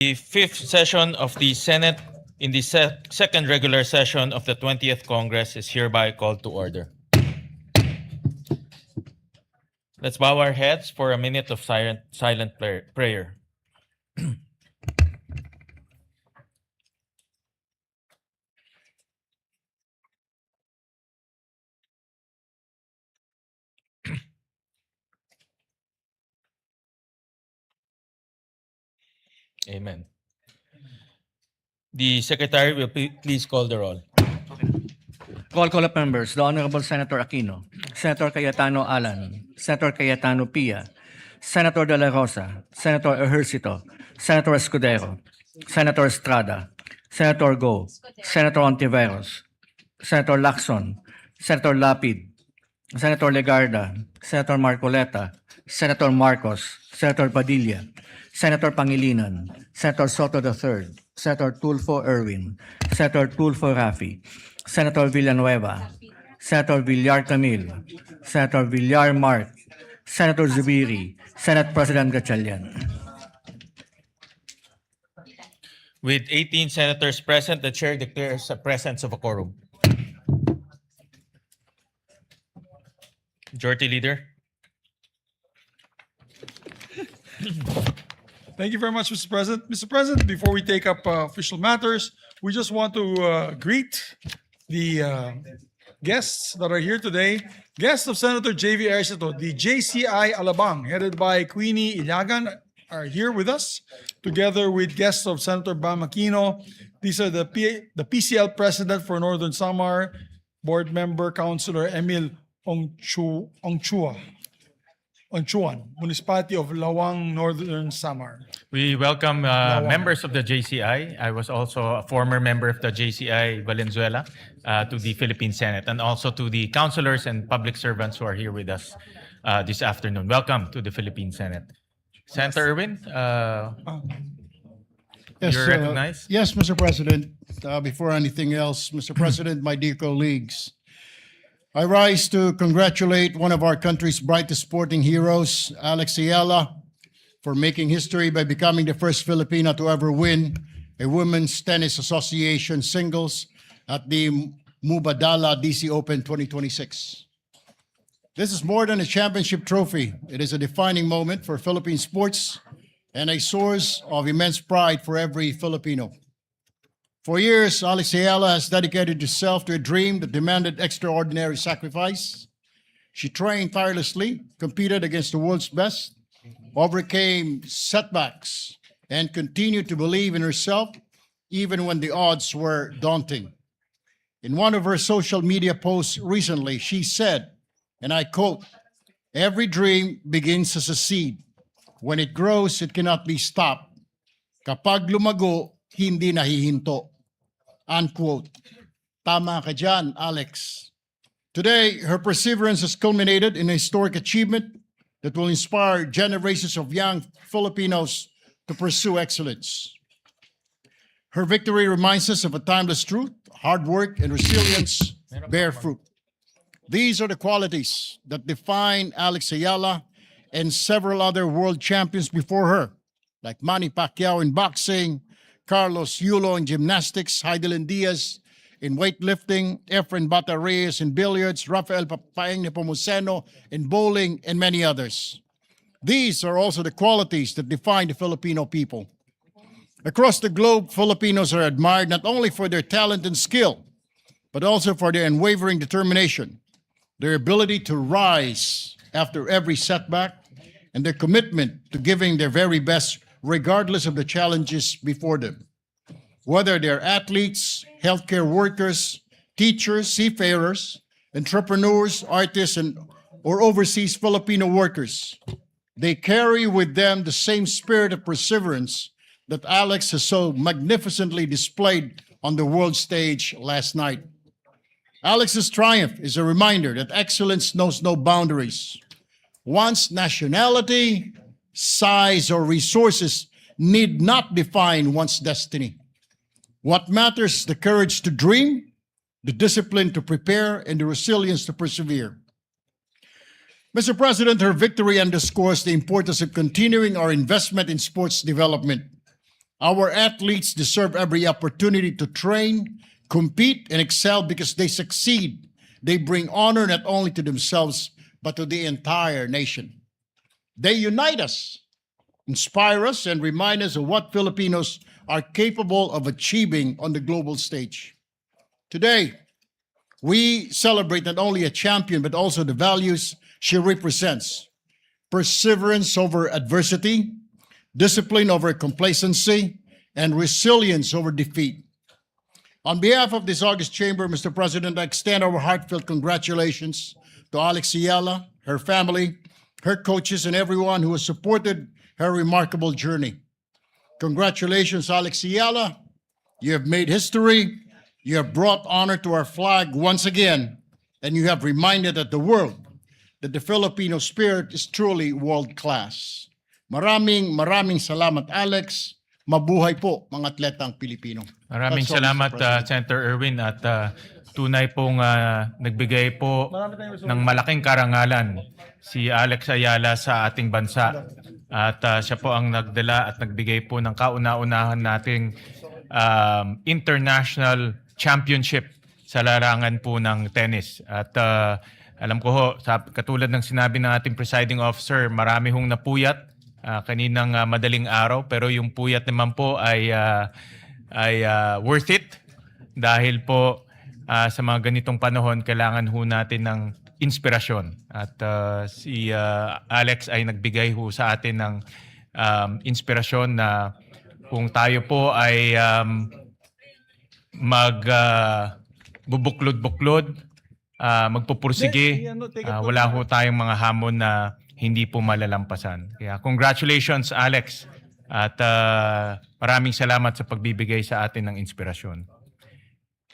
The fifth session of the Senate in the second regular session of the 20th Congress is hereby called to order. Let's bow our heads for a minute of silent prayer. Amen. The Secretary will please call the roll. Call of members, the Honorable Senator Aquino, Senator Cayetano Alan, Senator Cayetano Pia, Senator De La Rosa, Senator Ejercito, Senator Escudero, Senator Estrada, Senator Go, Senator Ontiveros, Senator Lacson, Senator Lapid, Senator Legarda, Senator Marcoleta, Senator Marcos, Senator Padilla, Senator Pangilinan, Senator Soto III, Senator Tulfo Erwin, Senator Tulfo Rafi, Senator Villanueva, Senator Villar Camil, Senator Villar Mark, Senator Zubiri, Senate President Gatchalian. With 18 senators present, the chair declares the presence of a quorum. Majority Leader. Thank you very much, Mr. President. Mr. President, before we take up official matters, we just want to greet the guests that are here today. Guests of Senator J.V. Ejercito, the JCI Alabang, headed by Queenie Ilagan, are here with us, together with guests of Senator Bam Aquino. These are the PCL President for Northern Samar, Board Member Councilor Emil Onchuan, Municipality of Lawang, Northern Samar. We welcome members of the JCI. I was also a former member of the JCI Valenzuela to the Philippine Senate, and also to the councilors and public servants who are here with us this afternoon. Welcome to the Philippine Senate. Senator Erwin, you're recognized. Yes, Mr. President. Before anything else, Mr. President, my dear colleagues, I rise to congratulate one of our country's brightest sporting heroes, Alex Ayala, for making history by becoming the first Filipina to ever win a Women's Tennis Association singles at the Mubadala DC Open 2026. This is more than a championship trophy. It is a defining moment for Philippine sports and a source of immense pride for every Filipino. For years, Alex Ayala has dedicated herself to a dream that demanded extraordinary sacrifice. She trained tirelessly, competed against the world's best, overcame setbacks, and continued to believe in herself even when the odds were daunting. In one of her social media posts recently, she said, and I quote, "Every dream begins as a seed. When it grows, it cannot be stopped. Kapag lumago, hindi nahihinto." Unquote. Tama ka dyan, Alex. Today, her perseverance has culminated in a historic achievement that will inspire generations of young Filipinos to pursue excellence. Her victory reminds us of a timeless truth: hard work and resilience bear fruit. These are the qualities that define Alex Ayala and several other world champions before her, like Manny Pacquiao in boxing, Carlos Yulo in gymnastics, Heidelin Diaz in weightlifting, Efren Bata Reyes in billiards, Rafael Papaeng Nepomuceno in bowling, and many others. These are also the qualities that define the Filipino people. Across the globe, Filipinos are admired not only for their talent and skill, but also for their unwavering determination, their ability to rise after every setback, and their commitment to giving their very best regardless of the challenges before them. Whether they're athletes, healthcare workers, teachers, seafarers, entrepreneurs, artists, or overseas Filipino workers, they carry with them the same spirit of perseverance that Alex has so magnificently displayed on the world stage last night. Alex's triumph is a reminder that excellence knows no boundaries. One's nationality, size, or resources need not define one's destiny. What matters is the courage to dream, the discipline to prepare, and the resilience to persevere. Mr. President, her victory underscores the importance of continuing our investment in sports development. Our athletes deserve every opportunity to train, compete, and excel because they succeed. They bring honor not only to themselves, but to the entire nation. They unite us, inspire us, and remind us of what Filipinos are capable of achieving on the global stage. Today, we celebrate not only a champion, but also the values she represents: perseverance over adversity, discipline over complacency, and resilience over defeat. On behalf of this August Chamber, Mr. President, I extend our heartfelt congratulations to Alex Ayala, her family, her coaches, and everyone who has supported her remarkable journey. Congratulations, Alex Ayala. You have made history. You have brought honor to our flag once again, and you have reminded the world that the Filipino spirit is truly world-class. Maraming salamat, Alex. Mabuhay po, mga atletang Pilipino. Maraming That's all, Mr. salamat, President. Senator Erwin, at tunay pong nagbigay po ng malaking karangalan si Alex Ayala sa ating bansa. At siya po ang nagdala at nagbigay po ng kauna-unahan nating international championship sa larangan po ng tennis. At alam ko ho, katulad ng sinabi ng ating presiding officer, marami hong napuyat kaninang madaling araw, pero yung puyat naman po ay worth it dahil po sa mga ganitong panahon kailangan ho natin ng inspirasyon. At si Alex ay nagbigay ho sa atin ng inspirasyon na kung tayo po ay bubuklod-buklod, magpupursige, wala ho tayong mga hamon na hindi po malalampasan. Kaya congratulations, Alex. At maraming salamat sa pagbibigay sa atin ng inspirasyon.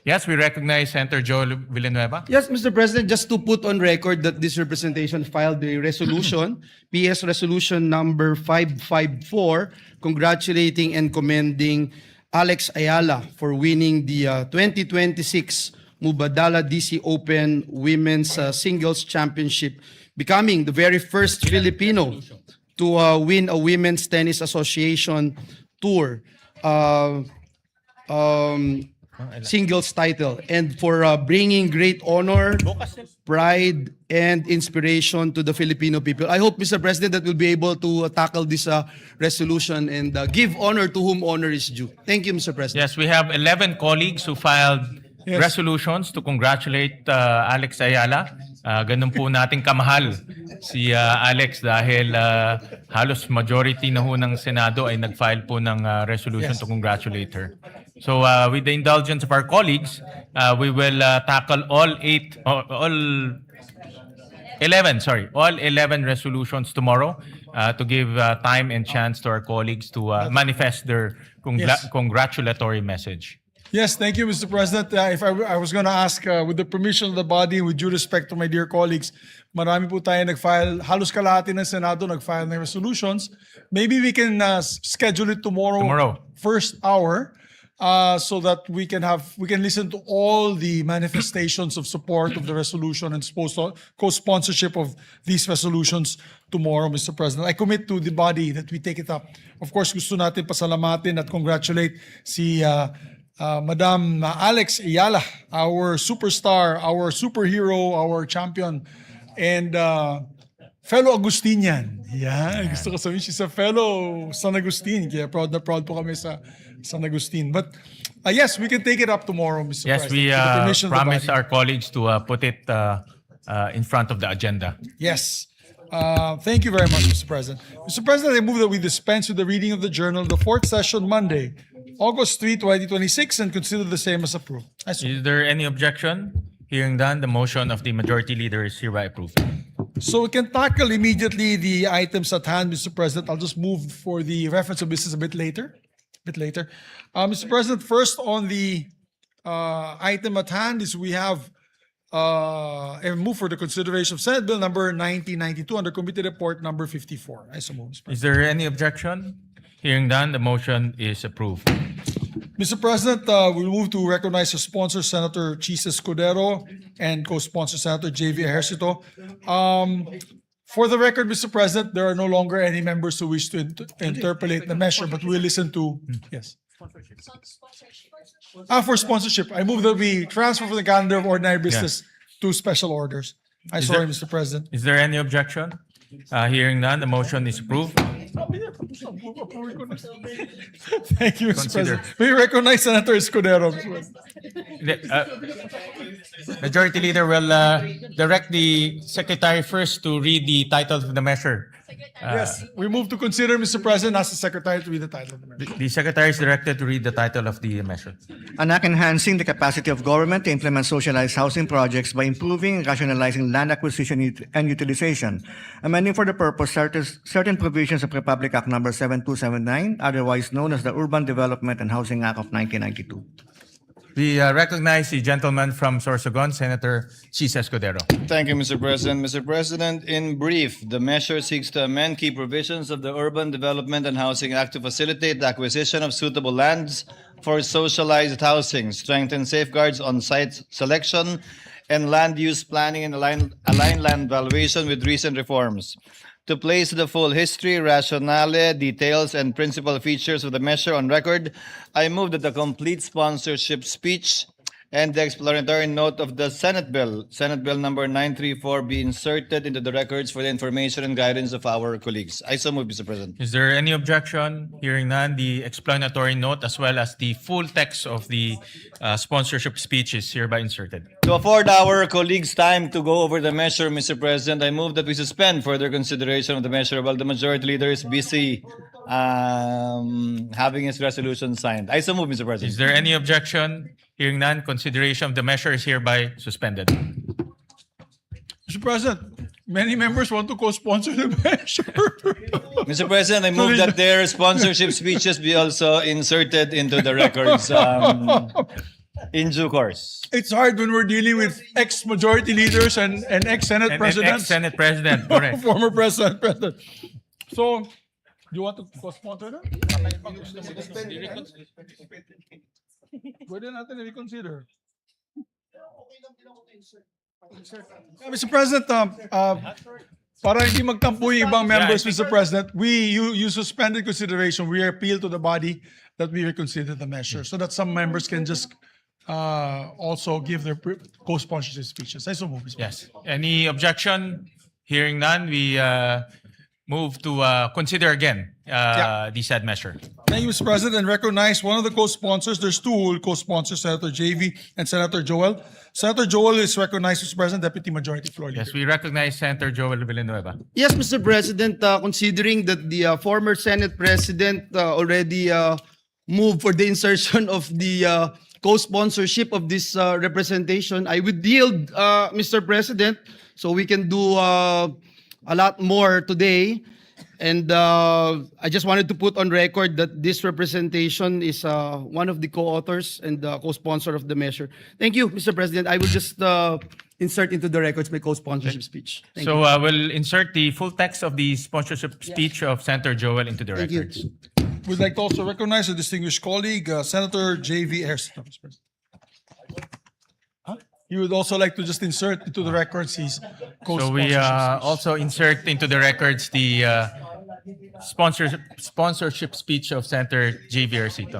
Yes, we recognize Senator Joel Villanueva. Yes, Mr. President, just to put on record that this representation filed a resolution, PS Resolution number 554, congratulating and commending Alex Ayala for winning the 2026 Mubadala DC Open Women's Singles Championship, becoming the very first Filipino to win a Women's Tennis Association Tour singles title, and for bringing great honor, pride, and inspiration to the Filipino people. I hope, Mr. President, that we'll be able to tackle this resolution and give honor to whom honor is due. Thank you, Mr. President. Yes, we have 11 colleagues who filed resolutions to congratulate Alex Ayala. Ganun po nating kamahal si Alex dahil halos majority na ho ng Senado ay nag-file po ng resolution to congratulate her. So with the indulgence of our colleagues, we will tackle all 11 resolutions tomorrow to give time and chance to our colleagues to manifest their congratulatory message. Yes, thank you, Mr. President. If I was going to ask, with the permission of the body, with due respect to my dear colleagues, marami po tayo nag-file, halos kalahati ng Senado nag-file ng resolutions. Maybe we can schedule it tomorrow, first hour, so that we can listen to all the manifestations of support of the resolution and co-sponsorship of these resolutions tomorrow, Mr. President. I commit to the body that we take it up. Of course, gusto natin pasalamatin at congratulate si Madam Alex Ayala, our superstar, our superhero, our champion, and fellow Agustinian. Yeah, gusto ko sabihin, she's a fellow San Agustin. Kaya proud na proud po kami sa San Agustin. But yes, we can take it up tomorrow, Mr. Yes, President. we with the permission of the promise body. our colleagues to put it in front of the agenda. Yes. Thank you very much, Mr. President. Mr. President, I move that we dispense with the reading of the journal of the fourth session Monday, August 3, 2026, and consider the same as approved. Is there any objection? Hearing none, the motion of the majority leader is hereby approved. So we can tackle immediately the items at hand, Mr. President. I'll just move for the reference of business a bit later. Mr. President, first on the item at hand is we have a move for the consideration of Senate Bill number 1992 under Committee Report number 54. I so move, Mr. President. Is there any objection? Hearing none, the motion is approved. Mr. President, we move to recognize the sponsor, Senator Chis Escudero, and co-sponsor, Senator J.V. Ejercito. For the record, Mr. President, there are no longer any members who wish to interpolate the measure, but we'll listen to, yes. For sponsorship, I move that we transfer from the calendar of ordinary business to special orders. I'm Is sorry, there- Mr. President. Is there any objection? Hearing none, the motion is approved. Thank you, Mr. Consider. President. We recognize Senator Escudero. Majority Leader will direct the Secretary first to read the title of the measure. Yes, we move to consider, Mr. President, ask the Secretary to read the title of the measure. The Secretary is directed to read the title of the measure. An act enhancing the capacity of government to implement socialized housing projects by improving and rationalizing land acquisition and utilization, amending for the purpose certain provisions of Republic Act Number 7279, otherwise known as the Urban Development and Housing Act of 1992. We recognize the gentleman from Sorsogon, Senator Chis Escudero. Thank you, Mr. President. Mr. President, in brief, the measure seeks to amend key provisions of the Urban Development and Housing Act to facilitate the acquisition of suitable lands for socialized housing, strengthen safeguards on site selection, and land use planning and align land valuation with recent reforms. To place the full history, rationale, details, and principal features of the measure on record, I move that the complete sponsorship speech and the explanatory note of the Senate Bill number 934, be inserted into the records for the information and guidance of our colleagues. I so move, Mr. President. Is there any objection? Hearing none, the explanatory note as well as the full text of the sponsorship speech is hereby inserted. To afford our colleagues time to go over the measure, Mr. President, I move that we suspend further consideration of the measure while the majority leader is busy having his resolution signed. I so move, Mr. Is President. there any objection? Hearing none, consideration of the measure is hereby suspended. Mr. President, many members want to co-sponsor the measure. Mr. President, I move that their sponsorship speeches be also inserted into the records in due course. It's hard when we're dealing with ex-majority leaders and ex-Senate And presidents. ex-Senate President, correct. Former president. So, you want to co-sponsor that? Pwede natin i-reconsider. Mr. President, para hindi magtampo yung ibang members, Mr. President, you suspended consideration. We appeal to the body that we reconsider the measure so that some members can just also give their co-sponsorship speeches. I so move, Mr. President. Yes. Any objection? Hearing none, we move to consider again the said measure. Thank you, Mr. President, and recognize one of the co-sponsors. There's two who will co-sponsor, Senator JV and Senator Joel. Senator Joel is recognized, Mr. President, Deputy Majority Floor Leader. Yes, we recognize Senator Joel Villanueva. Yes, Mr. President, considering that the former Senate President already moved for the insertion of the co-sponsorship of this representation, I would yield, Mr. President, so we can do a lot more today. And I just wanted to put on record that this representation is one of the co-authors and co-sponsor of the measure. Thank you, Mr. President. I will just insert into the records my co-sponsorship speech. Thank you. So we'll insert the full text of the sponsorship speech of Senator Joel into the Thank you. records. We'd like to also recognize a distinguished colleague, Senator J.V. Erskine, Mr. President. He would also like to just insert into the records his So co-sponsorship. we speech. also insert into the records the sponsorship speech of Senator J.V. Ercito.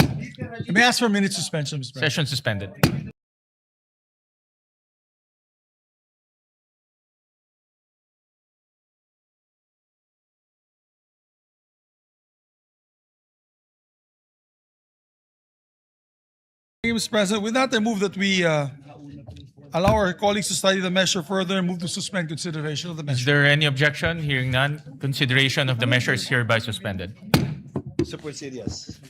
May I ask for a minute suspension, Mr. President? Session suspended. Thank you, Mr. President. With that, I move that we allow our colleagues to study the measure further and move to suspend consideration of the Is measure. there any objection? Hearing none, consideration of the measure is hereby suspended. Super serious.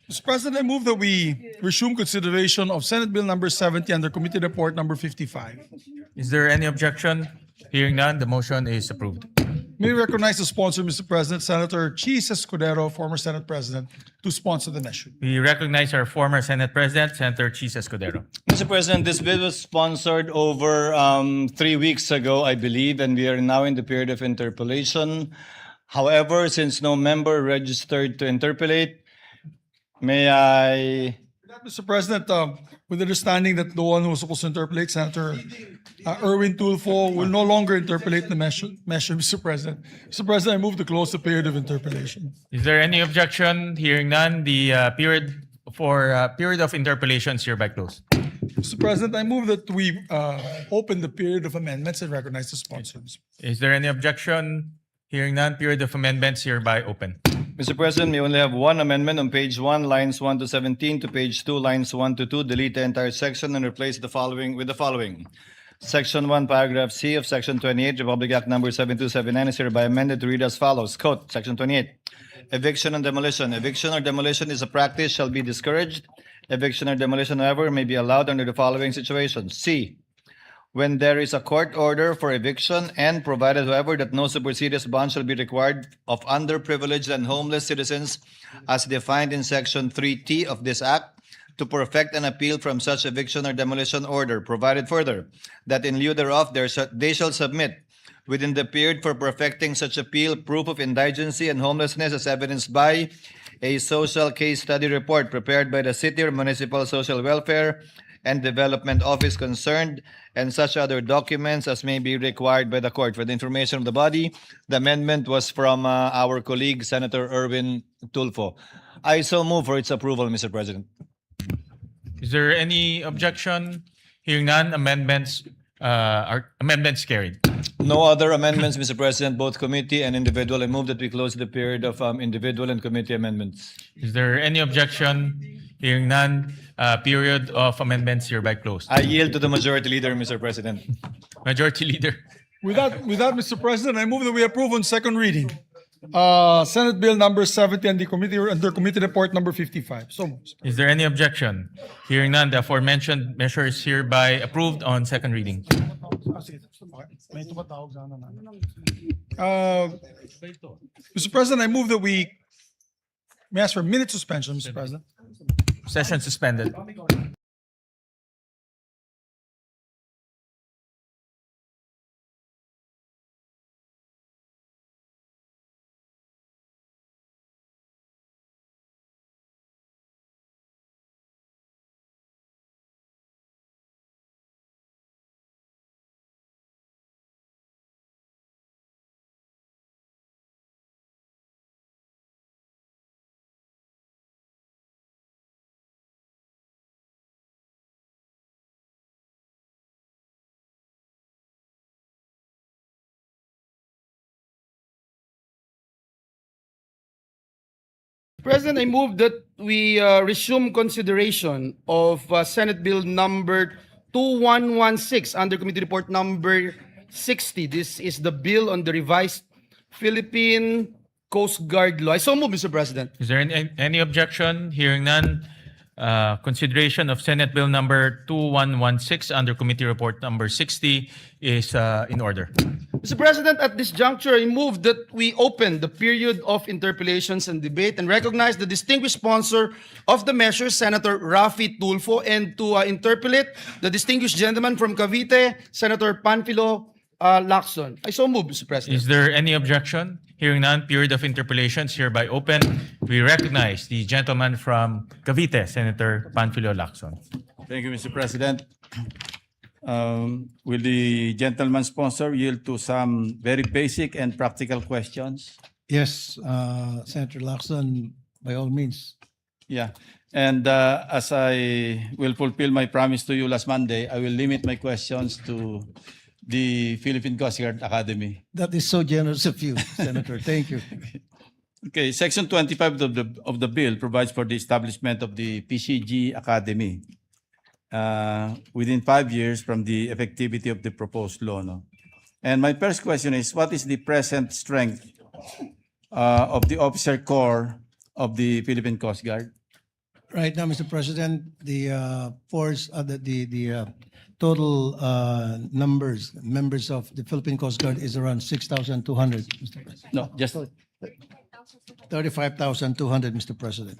Mr. President, I move that we resume consideration of Senate Bill number 70 under Committee Report number 55. Is there any objection? Hearing none, the motion is approved. May we recognize the sponsor, Mr. President, Senator Chis Escudero, former Senate President, to sponsor the measure. We recognize our former Senate President, Senator Chis Escudero. Mr. President, this bill was sponsored over 3 weeks ago, I believe, and we are now in the period of interpolation. However, since no member registered to interpolate, may I Mr. President, with the understanding that the one who was supposed to interpolate, Senator Erwin Tulfo, will no longer interpolate the measure, Mr. President. Mr. President, I move to close the period of interpolation. Is there any objection? Hearing none, the period of interpolation is hereby closed. Mr. President, I move that we open the period of amendments and recognize the sponsors. Is there any objection? Hearing none, period of amendments hereby open. Mr. President, we only have one amendment on page 1, lines 1 to 17, to page 2, lines 1 to 2. Delete the entire section and replace the following with the following. Section 1, paragraph C of Section 28, Republic Act Number 7279 is hereby amended to read as follows. Quote, Section 28. Eviction and demolition. Eviction or demolition is a practice shall be discouraged. Eviction or demolition, however, may be allowed under the following situations. C. When there is a court order for eviction and provided, however, that no supersedeas bond shall be required of underprivileged and homeless citizens as defined in Section 3T of this Act to perfect an appeal from such eviction or demolition order, provided further that in lieu thereof they shall submit within the period for perfecting such appeal proof of indigency and homelessness as evidenced by a social case study report prepared by the City or Municipal Social Welfare and Development Office concerned, and such other documents as may be required by the court. For the information of the body, the amendment was from our colleague, Senator Erwin Tulfo. I so move for its approval, Mr. President. Is there any objection? Hearing none, amendments carried. No other amendments, Mr. President, both committee and individual. I move that we close the period of individual and committee amendments. Is there any objection? Hearing none, period of amendments hereby closed. I yield to the Majority Leader, Mr. President. Majority Leader. With that, Mr. President, I move that we approve on second reading. Senate Bill number 70 and the committee under committee report number 55. So moved. Is there any objection? Hearing none, the aforementioned measure is hereby approved on second reading. Mr. President, I move that we may I ask for a minute suspension, Mr. President. Session suspended. President, I move that we resume consideration of Senate Bill number 2116 under Committee Report number 60. This is the bill on the revised Philippine Coast Guard law. I so move, Mr. President. Is there any objection? Hearing none, consideration of Senate Bill number 2116 under Committee Report number 60 is in order. Mr. President, at this juncture, I move that we open the period of interpellations and debate and recognize the distinguished sponsor of the measure, Senator Rafi Tulfo, and to interpellate the distinguished gentleman from Cavite, Senator Panfilo Lacson. I so move, Mr. President. Is there any objection? Hearing none, period of interpellations hereby open. We recognize the gentleman from Cavite, Senator Panfilo Lacson. Thank you, Mr. President. Will the gentleman sponsor yield to some very basic and practical questions? Yes, Senator Lacson, by all means. Yeah. And as I will fulfill my promise to you last Monday, I will limit my questions to the Philippine Coast Guard Academy. That is so generous of you, Senator. Thank you. Okay, Section 25 of the bill provides for the establishment of the PCG Academy within 5 years from the effectivity of the proposed law. No? And my first question is, what is the present strength of the officer corps of the Philippine Coast Guard? Right now, Mr. President, the force, the total members of the Philippine Coast Guard is around 6,200, Mr. President. No, just 35,200, Mr. President.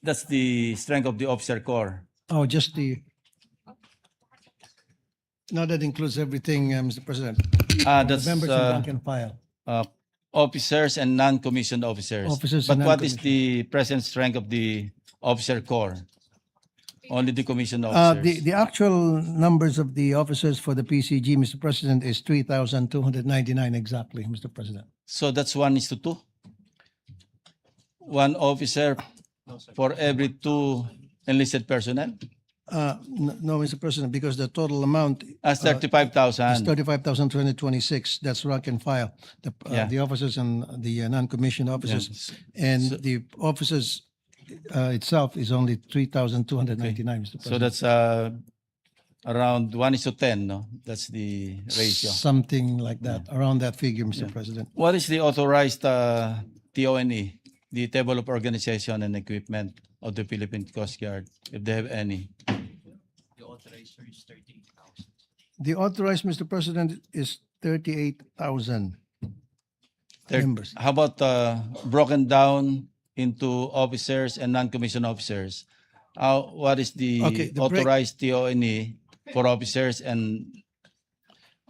that's the strength of the officer corps. Oh, just the. No, that includes everything, Mr. President. That's Members in rank and file. officers and non-commissioned officers. Officers But and what is non-commissioned. the present strength of the officer corps? Only the commissioned The officers. actual numbers of the officers for the PCG, Mr. President, is 3,299 exactly, Mr. President. So that's 1:2. One officer for every 2 enlisted personnel. No, Mr. President, because the total amount As is 35,000. 35,226. That's rank and file. Yeah. The officers and the non-commissioned officers. And the officers itself is only 3,299, Mr. So President. that's around 1:10, no? That's the ratio. Something like that, around that figure, Mr. President. What is the authorized TONE, the Table of Organization and Equipment of the Philippine Coast Guard, if they have any? The authorized, Mr. President, is 38,000 members. How about broken down into officers and non-commissioned officers? What is the Okay, the break- authorized TONE for officers and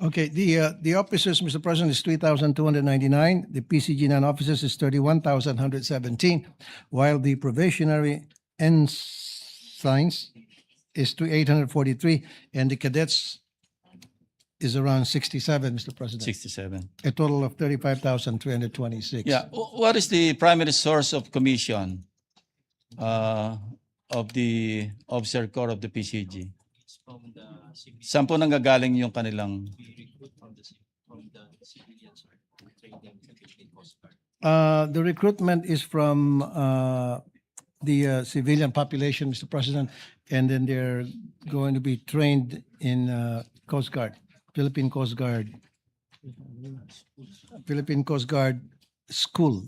Okay, the officers, Mr. President, is 3,299. The PCG non-officers is 31,117, while the probationary ensigns is to 843, and the cadets is around 67, Mr. President. 67? A total of 35,326. Yeah. What is the primary source of commission of the officer corps of the PCG? Saan po nanggagaling yung kanilang? The recruitment is from the civilian population, Mr. President, and then they're going to be trained in Coast Guard, Philippine Coast Guard School,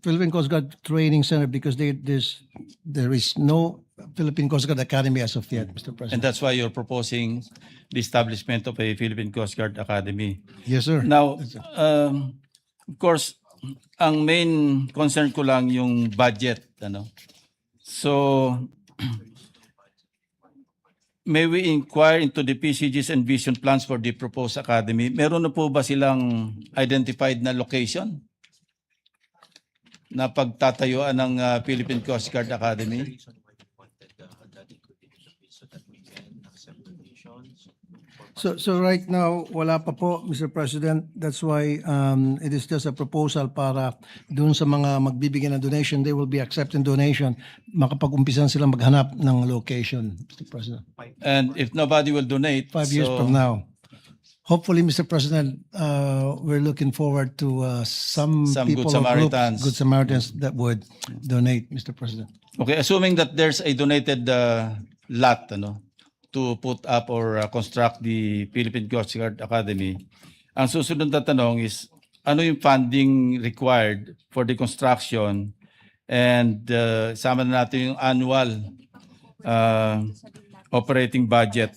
Philippine Coast Guard Training Center, because there is no Philippine Coast Guard Academy as of yet, Mr. And President. that's why you're proposing the establishment of a Philippine Coast Guard Academy. Yes, sir. Now, of course, ang main concern ko lang yung budget, ano. So, may we inquire into the PCG's and vision plans for the proposed academy? Meron na po ba silang identified na location na pagtatayuan ng Philippine Coast Guard Academy? So right now, wala pa po, Mr. President. That's why it is just a proposal para dun sa mga magbibigay ng donation, they will be accepting donation. Makapag-umpisan sila maghanap ng location, Mr. President. And if nobody will donate, 5 years so- from now. Hopefully, Mr. President, we're looking forward to some Some people Good or groups, Samaritans. Good Samaritans that would donate, Mr. President. Okay, assuming that there's a donated lot, ano, to put up or construct the Philippine Coast Guard Academy, ang susunod na tanong is, ano yung funding required for the construction, and sama na natin yung annual operating budget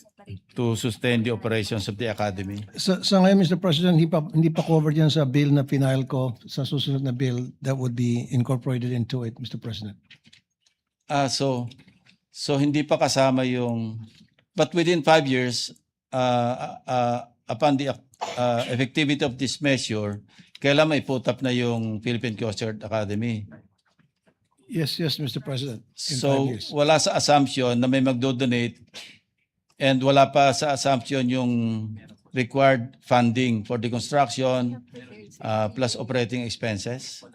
to sustain the operations of the academy. Sa ngayon, Mr. President, hindi pa covered yan sa bill na final ko. Sa susunod na bill, that would be incorporated into it, Mr. President. So hindi pa kasama yung, but within 5 years, upon the effectivity of this measure, kailan may put up na yung Philippine Coast Guard Academy? Yes, Mr. President. In 5 So years. wala sa assumption na may magdo-donate, and wala pa sa assumption yung required funding for the construction plus operating expenses?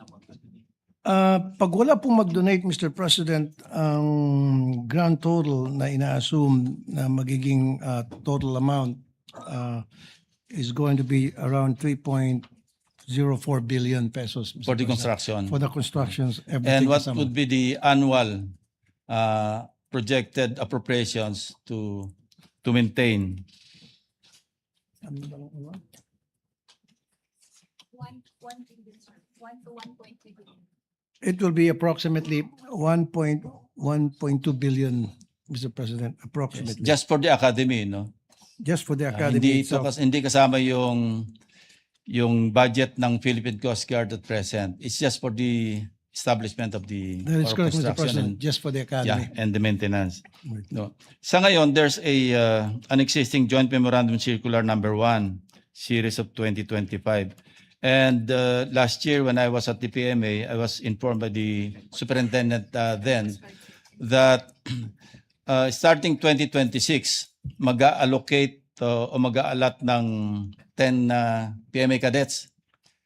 Pag wala pong mag-donate, Mr. President, ang grand total na ina-assume na magiging total amount is going to be around 3.04 billion pesos, Mr. For the President. construction? For the constructions, everything. And what kasama. would be the annual projected appropriations to maintain? It will be approximately 1.2 billion, Mr. President, approximately. Just for the academy, no? Just for the academy itself. Hindi kasama yung budget ng Philippine Coast Guard at present. It's just for the establishment of the That is or correct, Mr. construction President, and- just for the Yeah, academy. and the maintenance. No. Sa ngayon, there's an existing Joint Memorandum Circular number 1, series of 2025. And last year when I was at the PMA, I was informed by the superintendent then that starting 2026, mag-allocate o mag-aalat ng 10 PMA cadets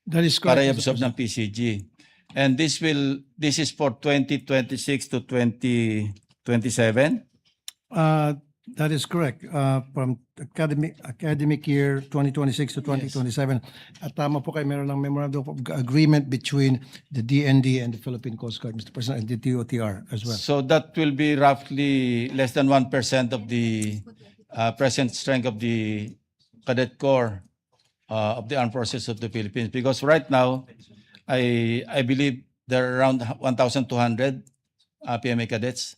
That is para correct, Mr. i-absorb ng PCG. And this is for 2026 to 2027. That is correct. From academic year 2026 to 2027. At tama po kayo, meron ng memorandum of agreement between the DND and the Philippine Coast Guard, Mr. President, and the DOTR as well. So that will be roughly less than 1% of the present strength of the cadet corps of the armed forces of the Philippines. Because right now, I believe there are around 1,200 PMA cadets.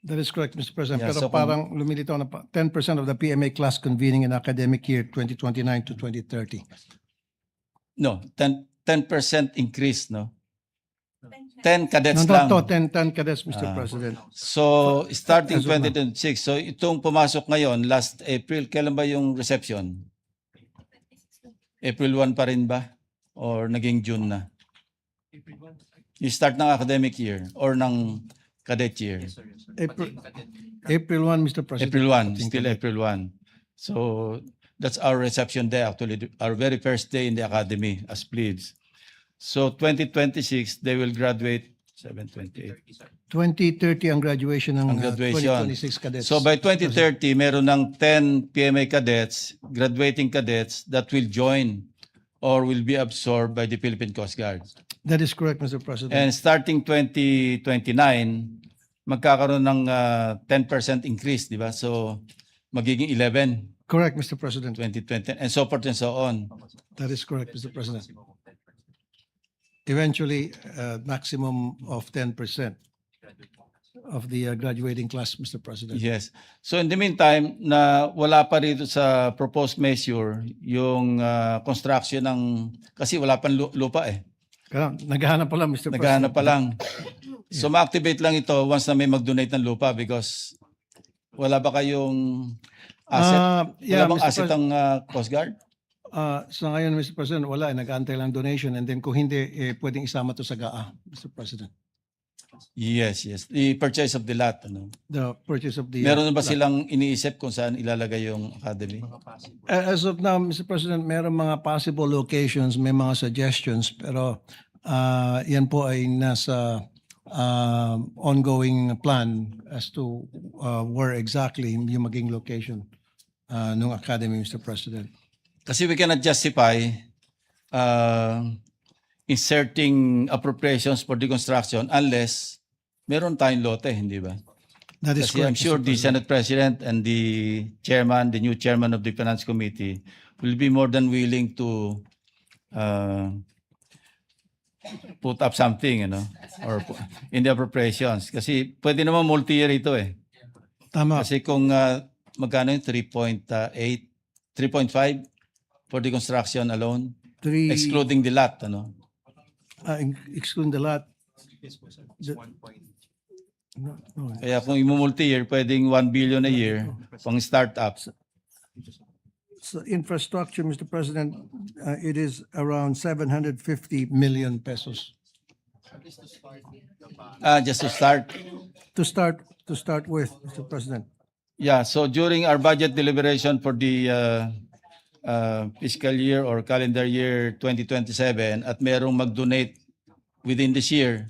That is correct, Mr. President. Yeah, Pero so kung- parang lumilitaw na 10% of the PMA class convening in academic year 2029 to 2030. No, 10% increase, no? 10 cadets No, lang. no, 10 cadets, Mr. President. So, starting As of now. 2026, so itong pumasok ngayon, last April, kailan ba yung reception? April 1 pa rin ba? Or naging June na? You start ng academic year or ng cadet year? April 1, Mr. President. April 1, Ating still cadet. April 1. So, that's our reception day actually, our very first day in the academy as plebes. So, 2026, they will graduate 728. 2030 ang graduation ng Ang graduation. 2026 cadets. So by 2030, meron ng 10 PMA cadets, graduating cadets that will join or will be absorbed by the Philippine Coast Guard. That is correct, Mr. President. And starting 2029, magkakaroon ng 10% increase, di ba? So magiging 11, Correct, Mr. President. 2020, and so forth and so on. That is correct, Mr. President. Eventually, maximum of 10% of the graduating class, Mr. President. Yes. So in the meantime, na wala pa rito sa proposed measure yung construction ng, kasi wala pang lupa eh. Kaya, naghahanap pa lang, Mr. President. Naghahanap pa lang. So ma-activate lang ito once na may mag-donate ng lupa because wala ba kayong asset? Yeah, Wala bang Mr. asset ang Coast Guard? So ngayon, Mr. President, wala. Nag-aantay lang donation and then kung hindi, pwedeng isama to sa GAA, Mr. President. Yes, yes. The purchase of the lot. Ano? The purchase of the... Meron na ba silang iniisip kung saan ilalagay yung academy? As of now, Mr. President, meron mga possible locations, may mga suggestions, pero yan po ay nasa ongoing plan as to where exactly yung maging location ng academy, Mr. President. Kasi we cannot justify inserting appropriations for the construction unless meron tayong lote, hindi ba? That is Kasi I'm correct, sure Mr. the President. Senate President and the chairman, the new chairman of the Finance Committee will be more than willing to put up something, or in the appropriations. Kasi pwede naman multi-year ito eh. Tama. Kasi kung magkano yung 3.8, 3.5 for the construction alone, excluding the lot, Excluding the lot. No. Kaya kung i-multi-year, pwedeng 1 billion a year pang startups. So infrastructure, Mr. President, it is around 750 million pesos. Just to start. To start with, Mr. President. Yeah, so during our budget deliberation for the fiscal year or calendar year 2027 at merong mag-donate within this year,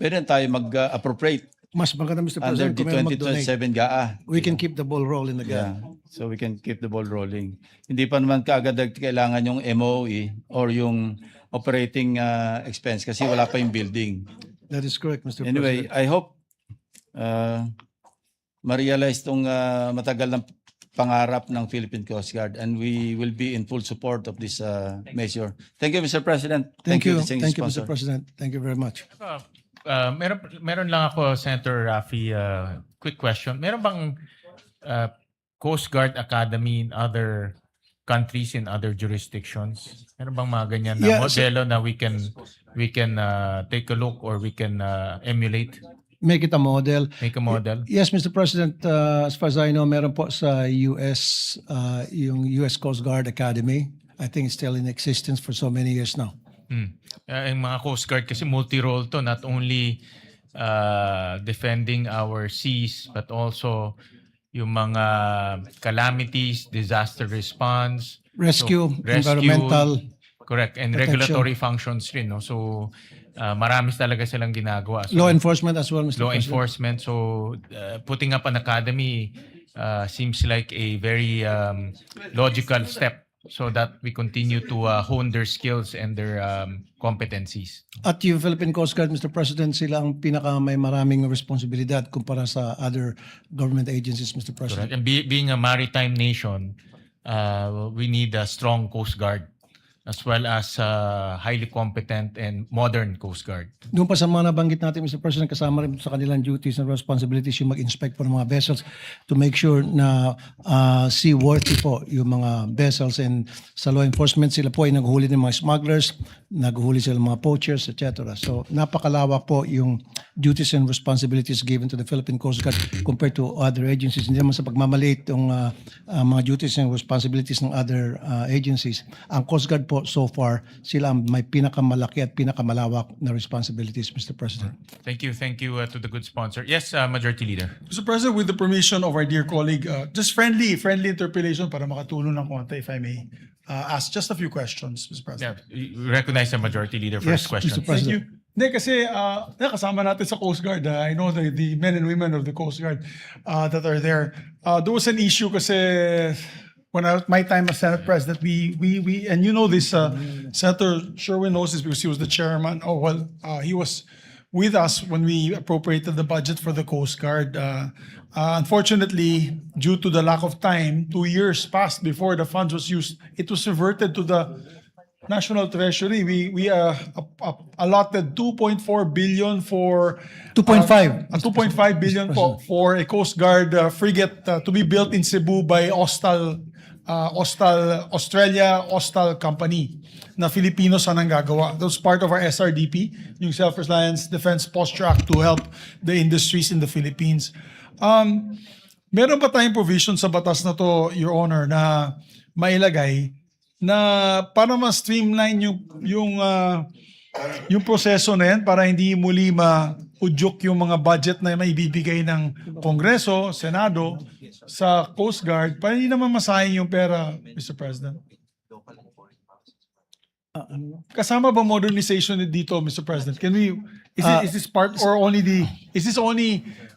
pwede tayo mag-appropriate Mas maganda, Mr. under President, the kung meron mag-donate. 2027 GAA. We can keep the ball rolling Yeah, again. so we can keep the ball rolling. Hindi pa naman kaagad kailangan yung MOE or yung operating expense kasi wala pa yung building. That is correct, Mr. Anyway, President. I hope ma-realize tong matagal ng pangarap ng Philippine Coast Guard and we will be in full support of this measure. Thank you, Mr. President. Thank you. distinguished Thank you, Mr. sponsor. President. Thank you very much. Meron lang ako, Senator Raffy, quick question. Meron bang Coast Guard Academy in other countries, in other jurisdictions? Meron bang mga ganyan na Yeah, modelo na we can take a look or we can emulate, Make it a model. make a model? Yes, Mr. President, as far as I know, meron po sa US, yung US Coast Guard Academy. I think it's still in existence for so many years now. Yung mga Coast Guard kasi multi-role to, not only defending our seas, but also yung mga calamities, disaster response, Rescue, environmental, correct, and protection. regulatory functions rin, no? So marami talaga silang ginagawa. So, law enforcement as well, Mr. law President. enforcement. So putting up an academy seems like a very logical step so that we continue to hone their skills and their competencies. At yung Philippine Coast Guard, Mr. President, sila ang pinaka may maraming responsibilidad kumpara sa other government agencies, Mr. President. Correct. And being a maritime nation, we need a strong Coast Guard as well as highly competent and modern Coast Guard. Doon pa sa mga nabanggit natin, Mr. President, kasama rin sa kanilang duties and responsibilities yung mag-inspect po ng mga vessels to make sure na seaworthy po yung mga vessels, and sa law enforcement sila po ay naghuli ng mga smugglers, naghuli sila ng mga poachers, etc. So napakalawak po yung duties and responsibilities given to the Philippine Coast Guard compared to other agencies. Hindi naman sa pagmamaliit yung mga duties and responsibilities ng other agencies. Ang Coast Guard po so far, sila ang may pinakamalaki at pinakamalawak na responsibilities, Mr. President. Thank you to the good sponsor. Yes, Majority Leader. Mr. President, with the permission of our dear colleague, just friendly interpellation para makatulong ng konti, if I may ask just a few questions, Mr. President. Yeah, we recognize the Majority Leader for his Yes, question. Mr. Thank President. you. Hindi kasi kasama natin sa Coast Guard. I know the men and women of the Coast Guard that are there. There was an issue kasi when my time as Senate President, we and you know this, Senator Sherwin knows this because he was the chairman. He was with us when we appropriated the budget for the Coast Guard. Unfortunately, due to the lack of time, 2 years passed before the funds was used. It was reverted to the National Treasury. We allotted 2.4 billion for 2.5. 2.5 billion for a Coast Guard frigate to be built in Cebu by Australia Austal Company na Filipinos ang gagawa. That was part of our SRDP, yung Self-Reliance Defense Posture Act, to help the industries in the Philippines. Meron ba tayong provision sa batas na to, Your Honor, na mailagay na para ma-streamline yung proseso na yan para hindi muli ma-udyok yung mga budget na maibibigay ng Kongreso, Senado sa Coast Guard para hindi naman masayang yung pera, Mr. President? Kasama ba modernization dito, Mr. President? Is this part or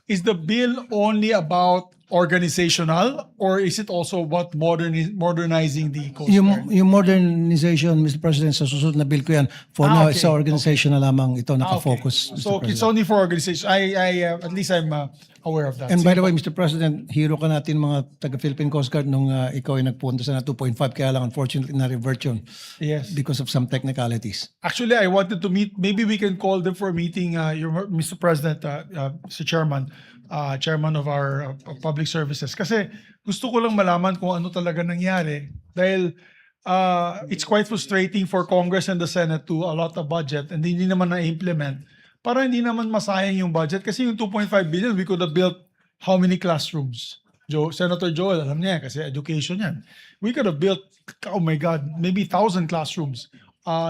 is the bill only about organizational, or is it also about modernizing the Coast Guard? Yung modernization, Mr. President, sa susunod na bill ko yan. For now, Okay. sa organization na lamang ito Okay. nakafocus, Mr. So it's President. only for organization. At least I'm aware of that. And by the way, Mr. President, hero ka natin mga taga-Philippine Coast Guard nung ikaw ay nagpunta sa na 2.5, kaya lang unfortunately na-revert yun Yes. because of some technicalities. Actually, I wanted to meet. Maybe we can call them for a meeting, Mr. President, Mr. Chairman, Chairman of our Public Services. Kasi gusto ko lang malaman kung ano talaga nangyari. Dahil it's quite frustrating for Congress and the Senate to allot a budget and hindi naman na-implement. Para hindi naman masayang yung budget. Kasi yung 2.5 billion, we could have built how many classrooms? Senator Joel, alam niya kasi education yan. We could have built, oh my God, maybe 1,000 classrooms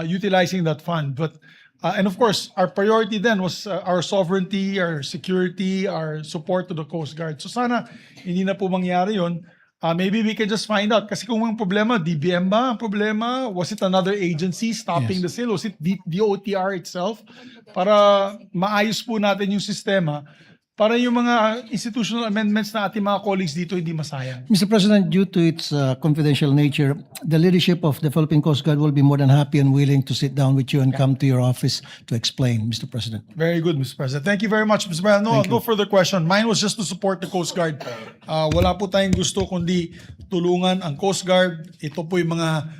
utilizing that fund. But and of course, our priority then was our sovereignty, our security, our support to the Coast Guard. So sana hindi na po mangyari yun. Maybe we can just find out. Kasi kung ang problema, DBM ba ang problema? Was it another agency stopping the sale? Was it DOTR itself? Para maayos po natin yung sistema. Para yung mga institutional amendments na ating mga colleagues dito hindi masayang. Mr. President, due to its confidential nature, the leadership of the Philippine Coast Guard will be more than happy and willing to sit down with you and come to your office to explain, Mr. President. Very good, Mr. President. Thank you very much, Mr. President. No further question. Mine was just to support the Coast Guard. Wala po tayong gusto kundi tulungan ang Coast Guard. Ito po yung mga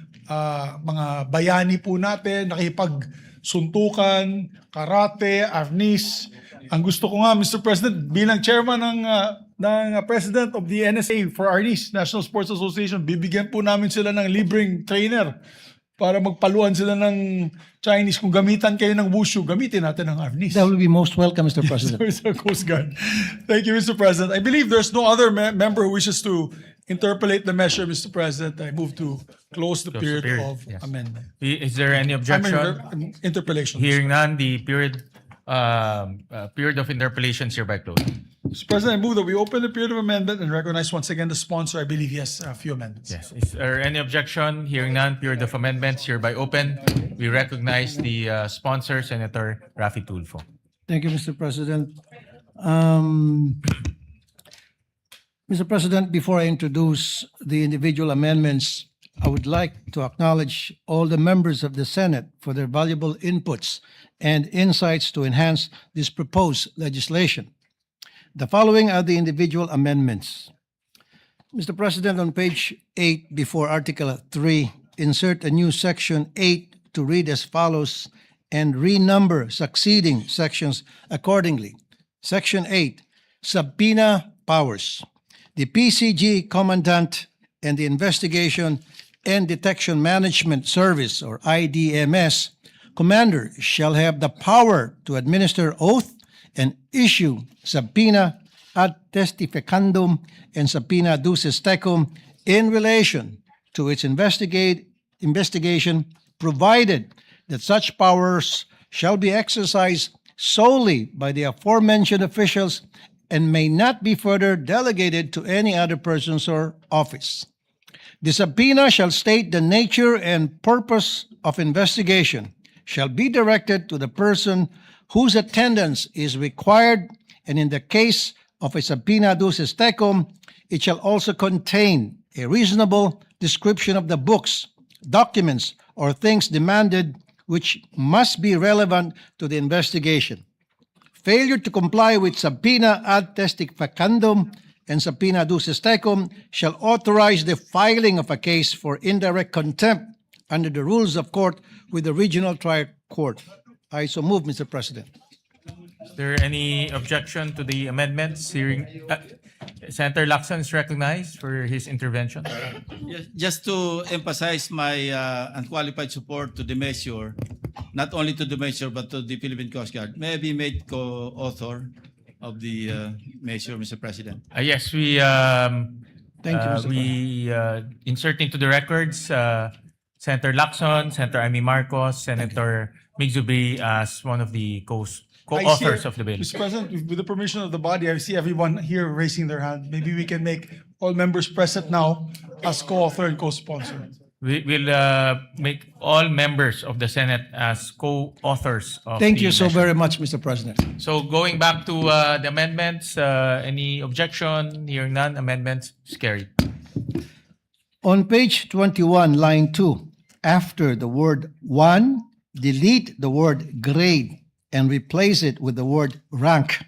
bayani po natin, nakipagsuntukan, karate, arnis. Ang gusto ko nga, Mr. President, bilang chairman ng President of the NSA for Arnis, National Sports Association, bibigyan po namin sila ng libreng trainer para magpaluan sila ng Chinese. Kung gamitan kayo ng wushu, gamitin natin ng Arnis. That will be most welcome, Mr. President. Mr. Coast Guard. Thank you, Mr. President. I believe there's no other member who wishes to interpolate the measure, Mr. President. I move to close the period of yes. amendment. Is there any objection? Interpolation. Hearing none, the period period of interpellations hereby closed. Mr. President, I move that we open the period of amendment and recognize once again the sponsor. I believe he has a few amendments. Yes. Is there any objection? Hearing none, period of amendments hereby open. We recognize the sponsor, Senator Raffy Tulfo. Thank you, Mr. President. Mr. President, before I introduce the individual amendments, I would like to acknowledge all the members of the Senate for their valuable inputs and insights to enhance this proposed legislation. The following are the individual amendments. Mr. President, on page 8 before Article 3, insert a new section 8 to read as follows and renumber succeeding sections accordingly. Section 8, subpoena powers. The PCG Commandant and the Investigation and Detection Management Service, or IDMS, Commander shall have the power to administer oath and issue subpoena ad testificandum and subpoena ducis tecum in relation to its investigation, provided that such powers shall be exercised solely by the aforementioned officials and may not be further delegated to any other persons or office. The subpoena shall state the nature and purpose of investigation, shall be directed to the person whose attendance is required, and in the case of a subpoena ducis tecum, it shall also contain a reasonable description of the books, documents, or things demanded which must be relevant to the investigation. Failure to comply with subpoena ad testificandum and subpoena ducis tecum shall authorize the filing of a case for indirect contempt under the rules of court with the regional trial court. I so move, Mr. President. Is there any objection to the amendments? Hearing Senator Lacson is recognized for his intervention. Just to emphasize my unqualified support to the measure, not only to the measure but to the Philippine Coast Guard. May I be made co-author of the measure, Mr. President? Yes, we Thank you, Mr. we insert into the records Senator Lacson, Senator Amy Marcos, Senator Mig Zubiri as one of the co-authors of the bill. Mr. President, with the permission of the body, I see everyone here raising their hand. Maybe we can make all members present now as co-author and co-sponsor. We will make all members of the Senate as co-authors of Thank the you so measure. very much, Mr. President. So going back to the amendments, any objection? Hearing none, amendments is carried. On page 21, line 2, after the word one, delete the word grade and replace it with the word rank.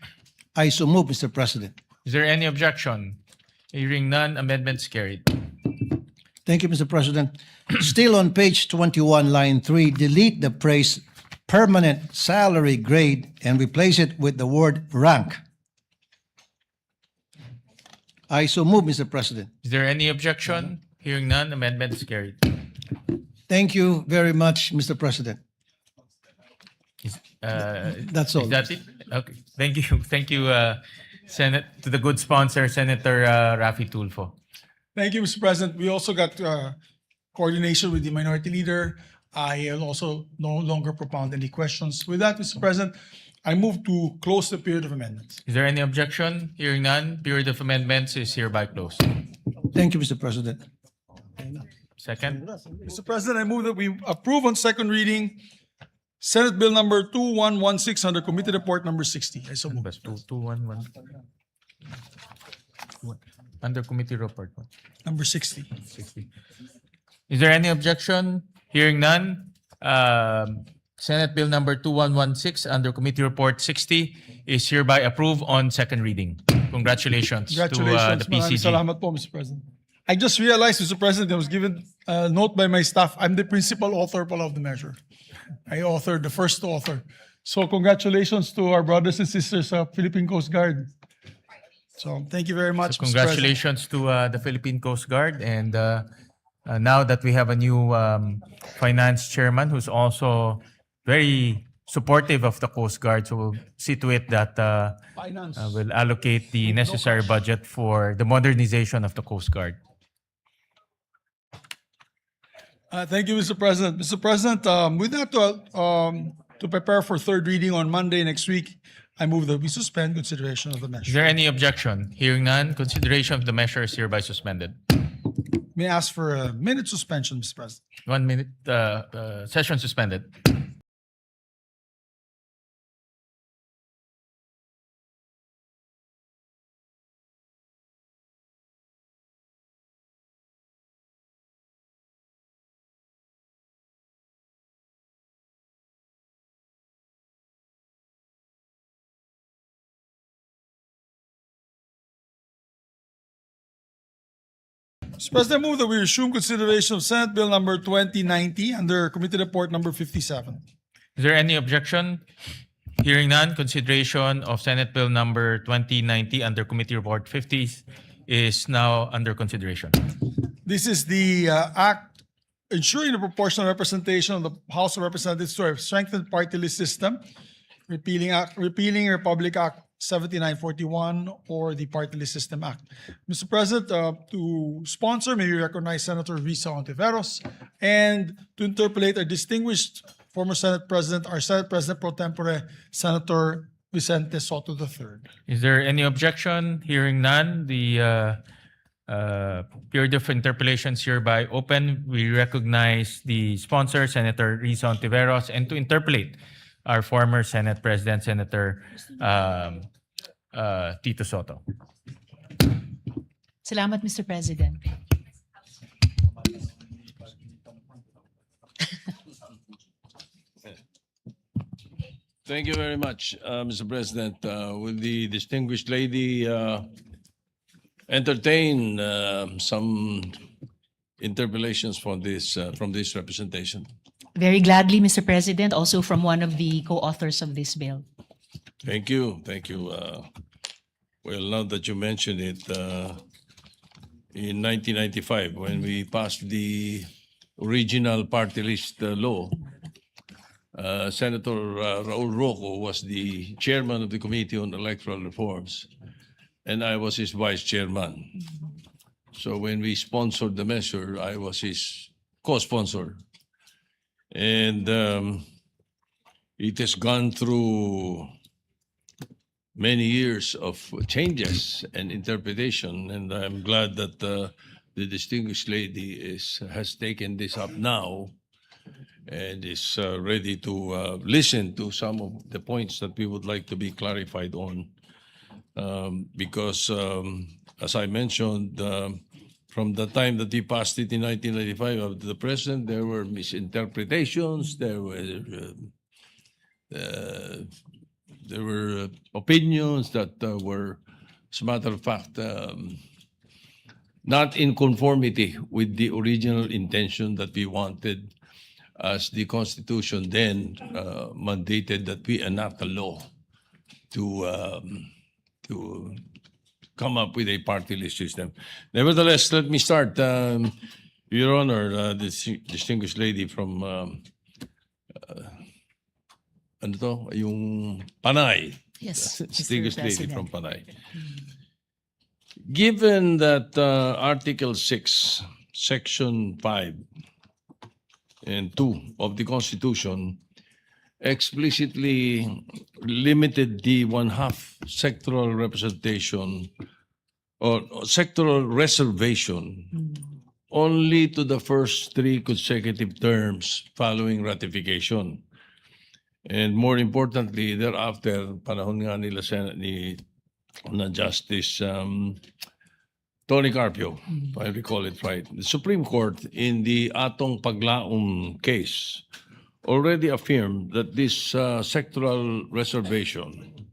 I so move, Mr. President. Is there any objection? Hearing none, amendments carried. Thank you, Mr. President. Still on page 21, line 3, delete the phrase permanent salary grade and replace it with the word rank. I so move, Mr. President. Is there any objection? Hearing none, amendment is carried. Thank you very much, Mr. President. That's all. Is that it? Okay. Thank you. Thank you, Senate, to the good sponsor, Senator Raffy Tulfo. Thank you, Mr. President. We also got coordination with the minority leader. I will also no longer propound any questions. With that, Mr. President, I move to close the period of amendments. Is there any objection? Hearing none, period of amendments is hereby closed. Thank you, Mr. President. Second. Mr. President, I move that we approve on second reading Senate Bill number 2116 under Committee Report number 60. I so move. Bas, 2211. Under committee report. Number 60. 60. Is there any objection? Hearing none, Senate Bill number 2116 under committee report 60 is hereby approved on second reading. Congratulations, Congratulations. to the Maraming PCG. salamat po, Mr. President. I just realized, Mr. President, I was given a note by my staff. I'm the principal author pala of the measure. I authored, the first author. So congratulations to our brothers and sisters of Philippine Coast Guard. So thank you very much, So Mr. President. congratulations to the Philippine Coast Guard, and now that we have a new finance chairman who's also very supportive of the Coast Guard, so we'll see to it that Finance. we'll allocate the necessary budget for the modernization of the Coast Guard. Thank you, Mr. President. Mr. President, with that, to prepare for third reading on Monday next week, I move that we suspend consideration of the Is measure. there any objection? Hearing none, consideration of the measure is hereby suspended. May I ask for a minute suspension, Mr. President? 1 minute, session suspended. Mr. President, I move that we resume consideration of Senate Bill number 2090 under Committee Report number 57. Is there any objection? Hearing none, consideration of Senate Bill number 2090 under Committee Report 50 is now under consideration. This is the act ensuring the proportional representation of the House of Representatives to a strengthened party list system, repealing Republic Act 7941 or the Party List System Act. Mr. President, to sponsor, may we recognize Senator Risa Ontiveros, and to interpolate our distinguished former Senate President, our Senate President pro tempore, Senator Vicente Soto III. Is there any objection? Hearing none, the period of interpellations hereby open. We recognize the sponsor, Senator Risa Ontiveros, and to interpolate our former Senate President, Senator Tito Soto. Salamat, Mr. President. Thank you very much, Mr. President. Will the distinguished lady entertain some interpellations from this representation? Very gladly, Mr. President, also from one of the co-authors of this bill. Thank you. Thank you. Well, now that you mention it, in 1995, when we passed the original party list law, Senator Raul Roco was the chairman of the Committee on Electoral Reforms, and I was his vice chairman. So when we sponsored the measure, I was his co-sponsor. And it has gone through many years of changes and interpretation, and I'm glad that the distinguished lady has taken this up now and is ready to listen to some of the points that we would like to be clarified on. Because, as I mentioned, from the time that he passed it in 1995 of the president, there were misinterpretations, there were opinions that were, as a matter of fact, not in conformity with the original intention that we wanted, as the Constitution then mandated that we enact a law to come up with a party list system. Nevertheless, let me start. Your Honor, this distinguished lady from ano to? Yung Panay. Yes, Mr. Distinguished lady President. from Panay. Given that Article 6, Section 5 and 2 of the Constitution explicitly limited the one-half sectoral representation or sectoral reservation only to the first 3 consecutive terms following ratification. And more importantly, thereafter, panahon nga nila na Justice Tony Carpio, if I recall it right, the Supreme Court in the Atong Paglaom case already affirmed that this sectoral reservation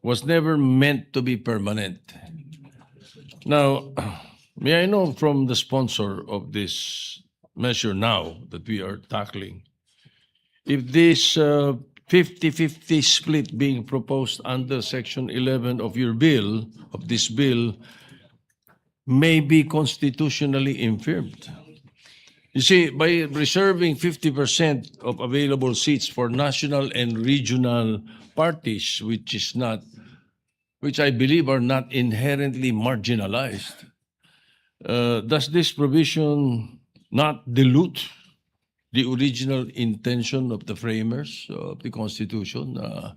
was never meant to be permanent. Now, may I know from the sponsor of this measure now that we are tackling, if this 50-50 split being proposed under Section 11 of your bill, of this bill, may be constitutionally infirmed. You see, by reserving 50% of available seats for national and regional parties, which I believe are not inherently marginalized, does this provision not dilute the original intention of the framers of the Constitution na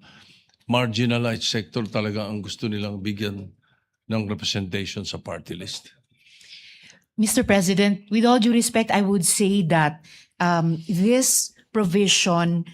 marginalized sector talaga ang gusto nilang bigyan ng representation sa party list? Mr. President, with all due respect, I would say that this provision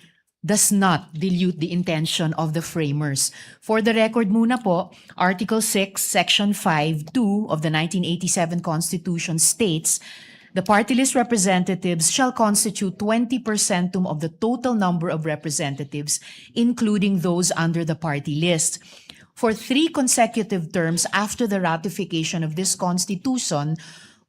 does not dilute the intention of the framers. For the record muna po, Article 6, Section 5(2) of the 1987 Constitution states, the party list representatives shall constitute 20% of the total number of representatives, including those under the party list. For 3 consecutive terms after the ratification of this Constitution,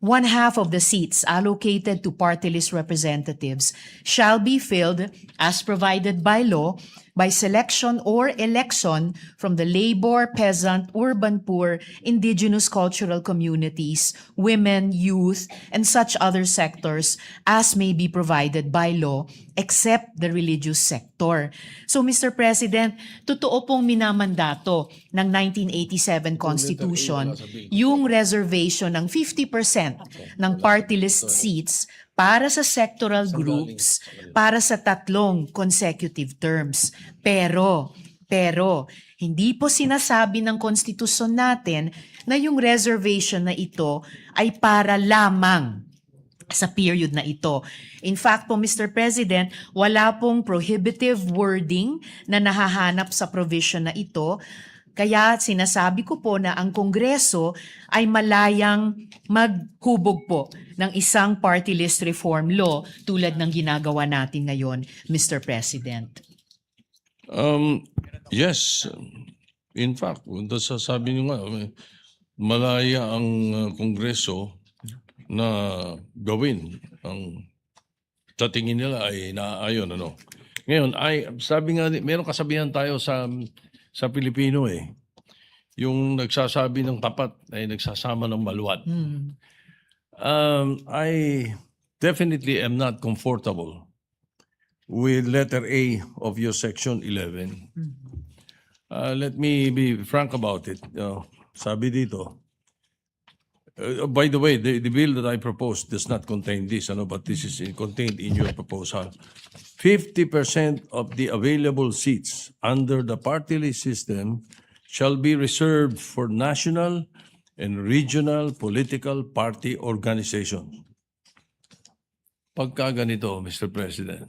1/2 of the seats allocated to party list representatives shall be filled as provided by law by selection or election from the labor, peasant, urban poor, indigenous cultural communities, women, youth, and such other sectors as may be provided by law except the religious sector. So Mr. President, totoo pong minamandato ng 1987 Constitution yung reservation ng 50% ng party list seats para sa sectoral groups, para sa 3 consecutive terms. Pero, hindi po sinasabi ng konstitusyon natin na yung reservation na ito ay para lamang sa period na ito. In fact po, Mr. President, wala pong prohibitive wording na nahahanap sa provision na ito. Kaya sinasabi ko po na ang Kongreso ay malayang maghubog po ng isang party list reform law tulad ng ginagawa natin ngayon, Mr. President. Yes. In fact, kung sasabi niyo nga, malaya ang Kongreso na gawin ang sa tingin nila ay naaayon. Ano? Ngayon, sabi nga, meron kasabihan tayo sa Pilipino yung nagsasabi ng tapat ay nagsasama ng maluwat. I definitely am not comfortable with letter A of your section 11. Let me be frank about it. Sabi dito, by the way, the bill that I proposed does not contain this, but this is contained in your proposal. 50% of the available seats under the party list system shall be reserved for national and regional political party organizations. Pagka ganito, Mr. President,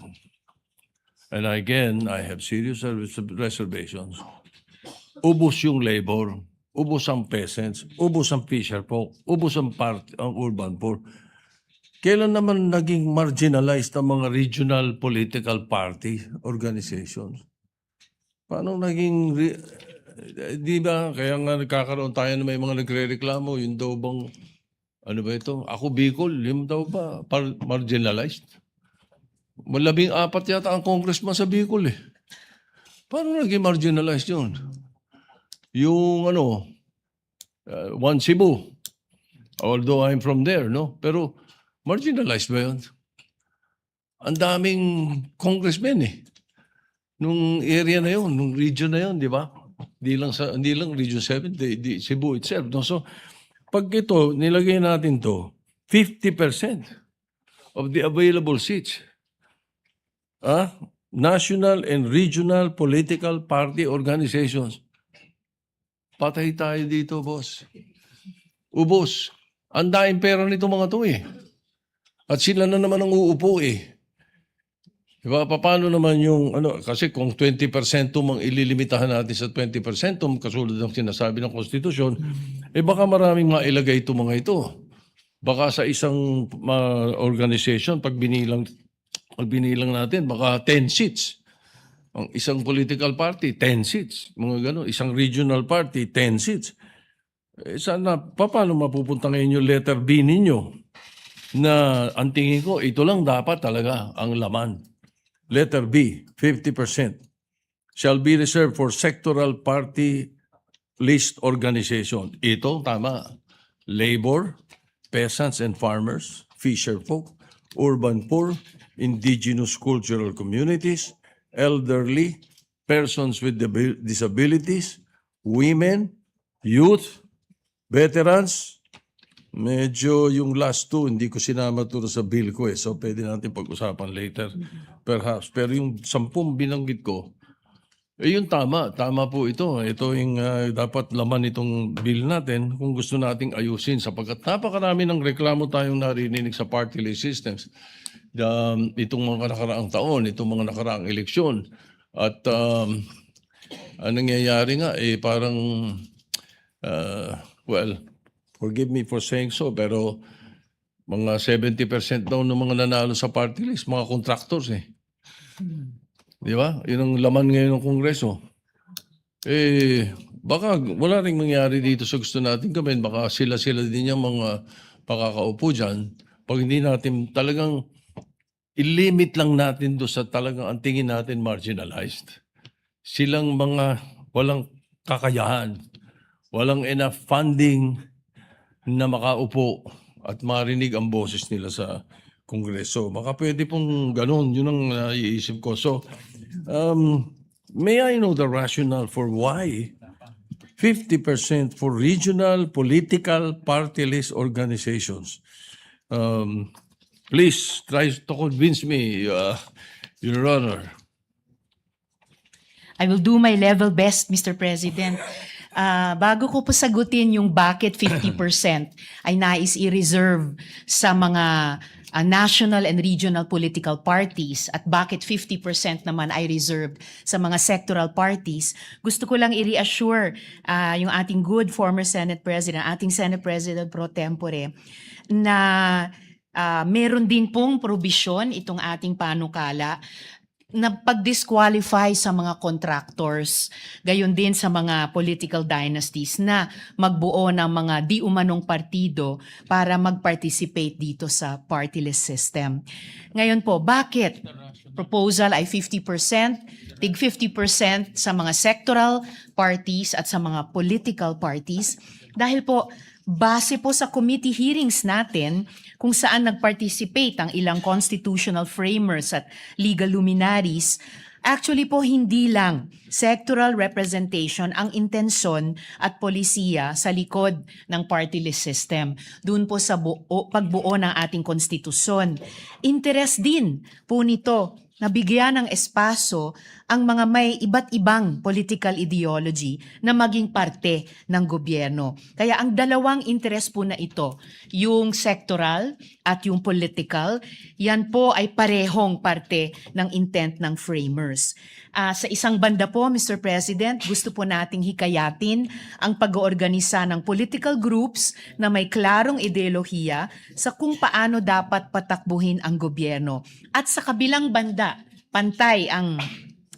and again, I have serious reservations, ubos yung labor, ubos ang peasants, ubos ang fisher folk, ubos ang urban poor. Kailan naman naging marginalized ang mga regional political party organizations? Paano naging, di ba, kaya nga nagkakaroon tayo na may mga nagre-reklamo, yun daw bang, ano ba ito? Ako Bicol, yun daw ba marginalized? 14 yata ang congressman sa Bicol Paano naging marginalized yun? Yung One Cebu, although I'm from there, pero marginalized ba yun? Ang daming congressmen nung area na yun, nung region na yun, di ba? Hindi lang Region 7, di Cebu itself. No? So, pag ito, nilagay natin to, 50% of the available seats, national and regional political party organizations. Patay tayo dito, boss. Ubos. Ang daing pera nito mga to At sila na naman ang uupo Diba? Paano naman yung, kasi kung 20% mang ililimitahan natin sa 20%, kasulad ng sinasabi ng konstitusyon, baka maraming mailagay ito mga ito. Baka sa isang organization, pag binilang natin, baka 10 seats. Ang isang political party, 10 seats. Mga gano'n. Isang regional party, 10 seats. Sana, paano mapupunta ngayon yung letter B ninyo? Na ang tingin ko, ito lang dapat talaga ang laman. Letter B, 50% shall be reserved for sectoral party list organization. Ito, tama. Labor, peasants and farmers, fisher folk, urban poor, indigenous cultural communities, elderly, persons with disabilities, women, youth, veterans, medyo yung last two, hindi ko sinama to sa bill ko eh. So pwede natin pag-usapan later, perhaps. Pero yung 10 binanggit ko, eh yun tama. Tama po ito. Ito yung dapat laman itong bill natin kung gusto nating ayusin. Sapagkat napakarami ng reklamo tayong narinig sa party list systems. Itong mga nakaraang taon, itong mga nakaraang eleksyon. At ang nangyayari nga, eh parang, well, forgive me for saying so, pero mga 70% daw ng mga nanalo sa party list, mga contractors eh. Di ba? Yun ang laman ngayon ng Kongreso. Eh, baka wala ring mangyari dito sa gusto natin gawin. Baka sila-sila din yung mga pakakaupo dyan. Pag hindi natin talagang ilimit lang natin doon sa talagang ang tingin natin marginalized. Silang mga walang kakayahan, walang enough funding na makaupo at marinig ang boses nila sa Kongreso. Baka pwede pong ganun. Yun ang naiisip ko. So, may I know the rationale for why 50% for regional political party list organizations? Please try to convince me, Your Honor. I will do my level best, Mr. President. Bago ko po sagutin yung bakit 50% ay nais i-reserve sa mga national and regional political parties at bakit 50% naman ay reserved sa mga sectoral parties, gusto ko lang i-reassure yung ating good former Senate President, ating Senate President pro tempore, na meron din pong probisyon itong ating panukala na pag-disqualify sa mga contractors, gayon din sa mga political dynasties na magbuo ng mga di umanong partido para mag-participate dito sa party list system. Ngayon po, bakit proposal ay 50%, tig 50% sa mga sectoral parties at sa mga political parties? Dahil po, base po sa committee hearings natin kung saan nag-participate ang ilang constitutional framers at legal luminaries, actually po hindi lang sectoral representation ang intensyon at polisiya sa likod ng party list system. Doon po sa pagbuo ng ating konstitusyon. Interes din po nito na bigyan ng espaso ang mga may iba't ibang political ideology na maging parte ng gobyerno. Kaya ang dalawang interes po na ito, yung sectoral at yung political, yan po ay parehong parte ng intent ng framers. Sa isang banda po, Mr. President, gusto po nating hikayatin ang pag-oorganisa ng political groups na may klarong ideolohiya sa kung paano dapat patakbuhin ang gobyerno. At sa kabilang banda, pantay ang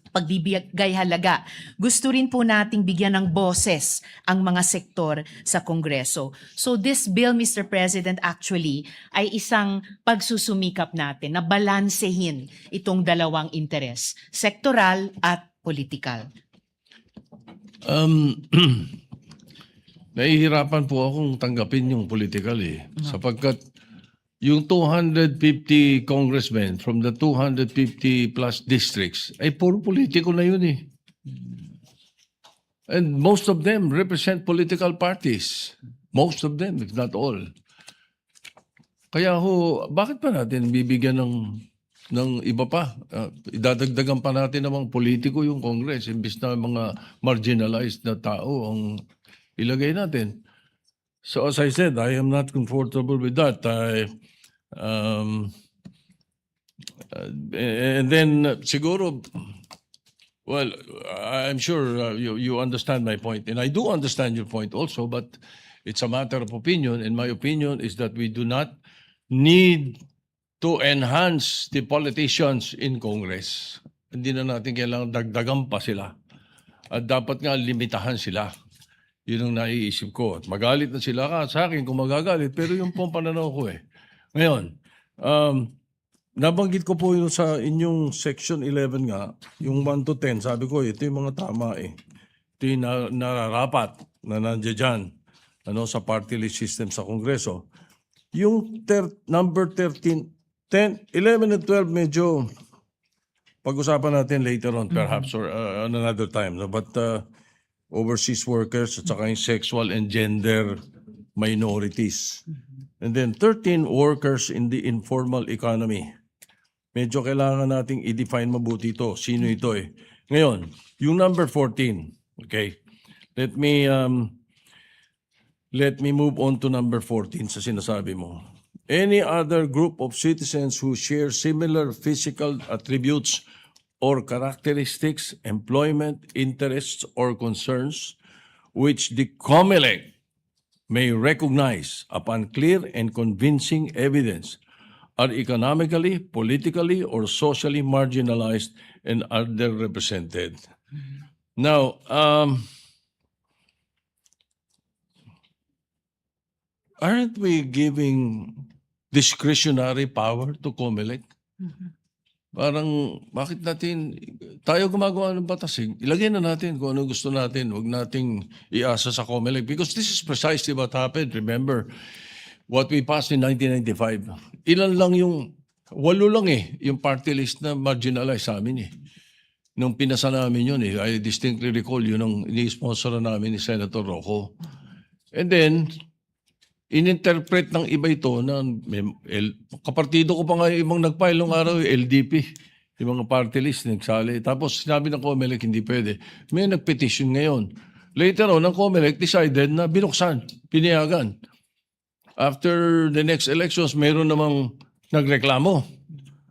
pagbibigay halaga. Gusto rin po nating bigyan ng boses ang mga sektor sa Kongreso. So this bill, Mr. President, actually ay isang pagsusumikap natin na balansehin itong dalawang interes, sektoral at politikal. Nahihirapan po akong tanggapin yung political eh. Sapagkat yung 250 congressmen from the 250 plus districts ay puro politiko na yun eh. And most of them represent political parties. Most of them, if not all. Kaya bakit pa natin bibigyan ng iba pa? Idadagdagan pa natin ng mga politiko yung Congress imbis na mga marginalized na tao ang ilagay natin. So as I said, I am not comfortable with that. And then siguro, well, I'm sure you understand my point, and I do understand your point also, but it's a matter of opinion, and my opinion is that we do not need to enhance the politicians in Congress. Hindi na natin kailangan dagdagan pa sila. At dapat nga limitahan sila. Yun ang naiisip ko. At magalit na sila sa akin kung magagalit, pero yung pong pananaw ko eh. Ngayon, nabanggit ko po yung sa inyong section 11 nga, yung 1 to 10, sabi ko, ito yung mga tama eh. Ito yung nararapat na nandiyan dyan sa party list system sa Kongreso. Yung number 13, 10, 11 and 12 medyo pag-usapan natin later on perhaps or on another time. No? But overseas workers at saka yung sexual and gender minorities. And then 13 workers in the informal economy. Medyo kailangan nating i-define mabuti ito. Sino ito eh? Ngayon, yung number 14, okay? Let me move on to number 14 sa sinasabi mo. Any other group of citizens who share similar physical attributes or characteristics, employment, interests, or concerns which the COMELEC may recognize upon clear and convincing evidence are economically, politically, or socially marginalized and underrepresented. Now, aren't we giving discretionary power to COMELEC? Parang, bakit natin, tayo gumagawa ng batas, ilagay na natin kung ano gusto natin, huwag nating iasa sa COMELEC. Because this is precisely what happened. Remember, what we passed in 1995. Ilan lang yung, 8 lang yung party list na marginalized sa amin Nung pinasa namin yun I distinctly recall yun ang ini-sponsor namin ni Senator Rocco. And then, ininterpret ng iba ito na kapartido ko pa nga yung ibang nag-file nung araw, LDP, yung mga party list nagsali. Tapos sinabi ng COMELEC hindi pwede. May nag-petition ngayon. Later on, ang COMELEC decided na binuksan, pinayagan. After the next elections, mayroon namang nagreklamo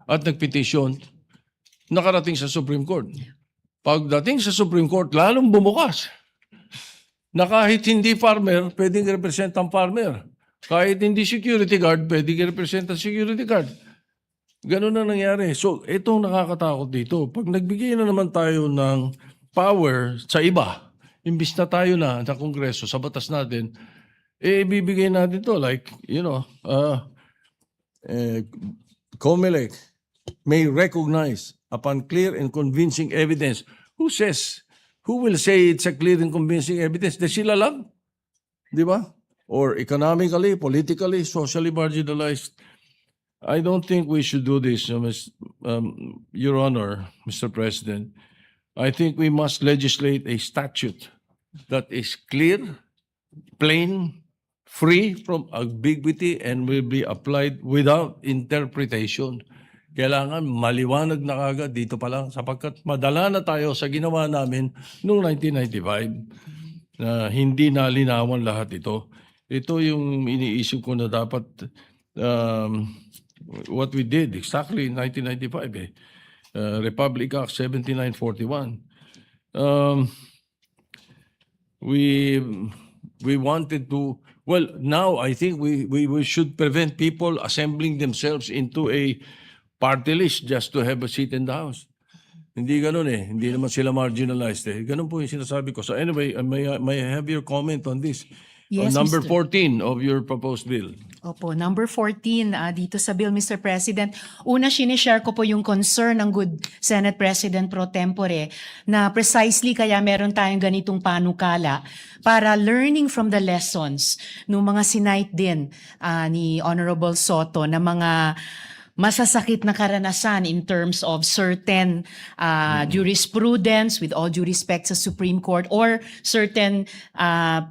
at nagpetition, nakarating sa Supreme Court. Pagdating sa Supreme Court, lalong bumukas na kahit hindi farmer, pwedeng represent ang farmer. Kahit hindi security guard, pwedeng represent ang security guard. Ganun na nangyari. So, itong nakakatakot dito. Pag nagbigay na naman tayo ng power sa iba, imbis na tayo na sa Kongreso, sa batas natin, ibibigay natin to like, COMELEC may recognize upon clear and convincing evidence. Who says? Who will say it's a clear and convincing evidence? De sila lang. Di ba? Or economically, politically, socially marginalized. I don't think we should do this, Your Honor, Mr. President. I think we must legislate a statute that is clear, plain, free from ambiguity, and will be applied without interpretation. Kailangan maliwanag na kagad dito pa lang sapagkat madala na tayo sa ginawa namin noong 1995 na hindi nalinawan lahat ito. Ito yung iniisip ko na dapat what we did exactly in 1995 Republic Act 7941. We wanted to, well, now I think we should prevent people assembling themselves into a party list just to have a seat in the House. Hindi ganun Hindi naman sila marginalized Ganun po yung sinasabi ko. So anyway, may I have your comment on this? Yes, on number Mr. 14 of your proposed bill. Opo, number 14 dito sa bill, Mr. President. Una, sinishare ko po yung concern ng good Senate President pro tempore na precisely kaya meron tayong ganitong panukala para learning from the lessons ng mga sinight din ni Honorable Soto na mga masasakit na karanasan in terms of certain jurisprudence with all due respect sa Supreme Court or certain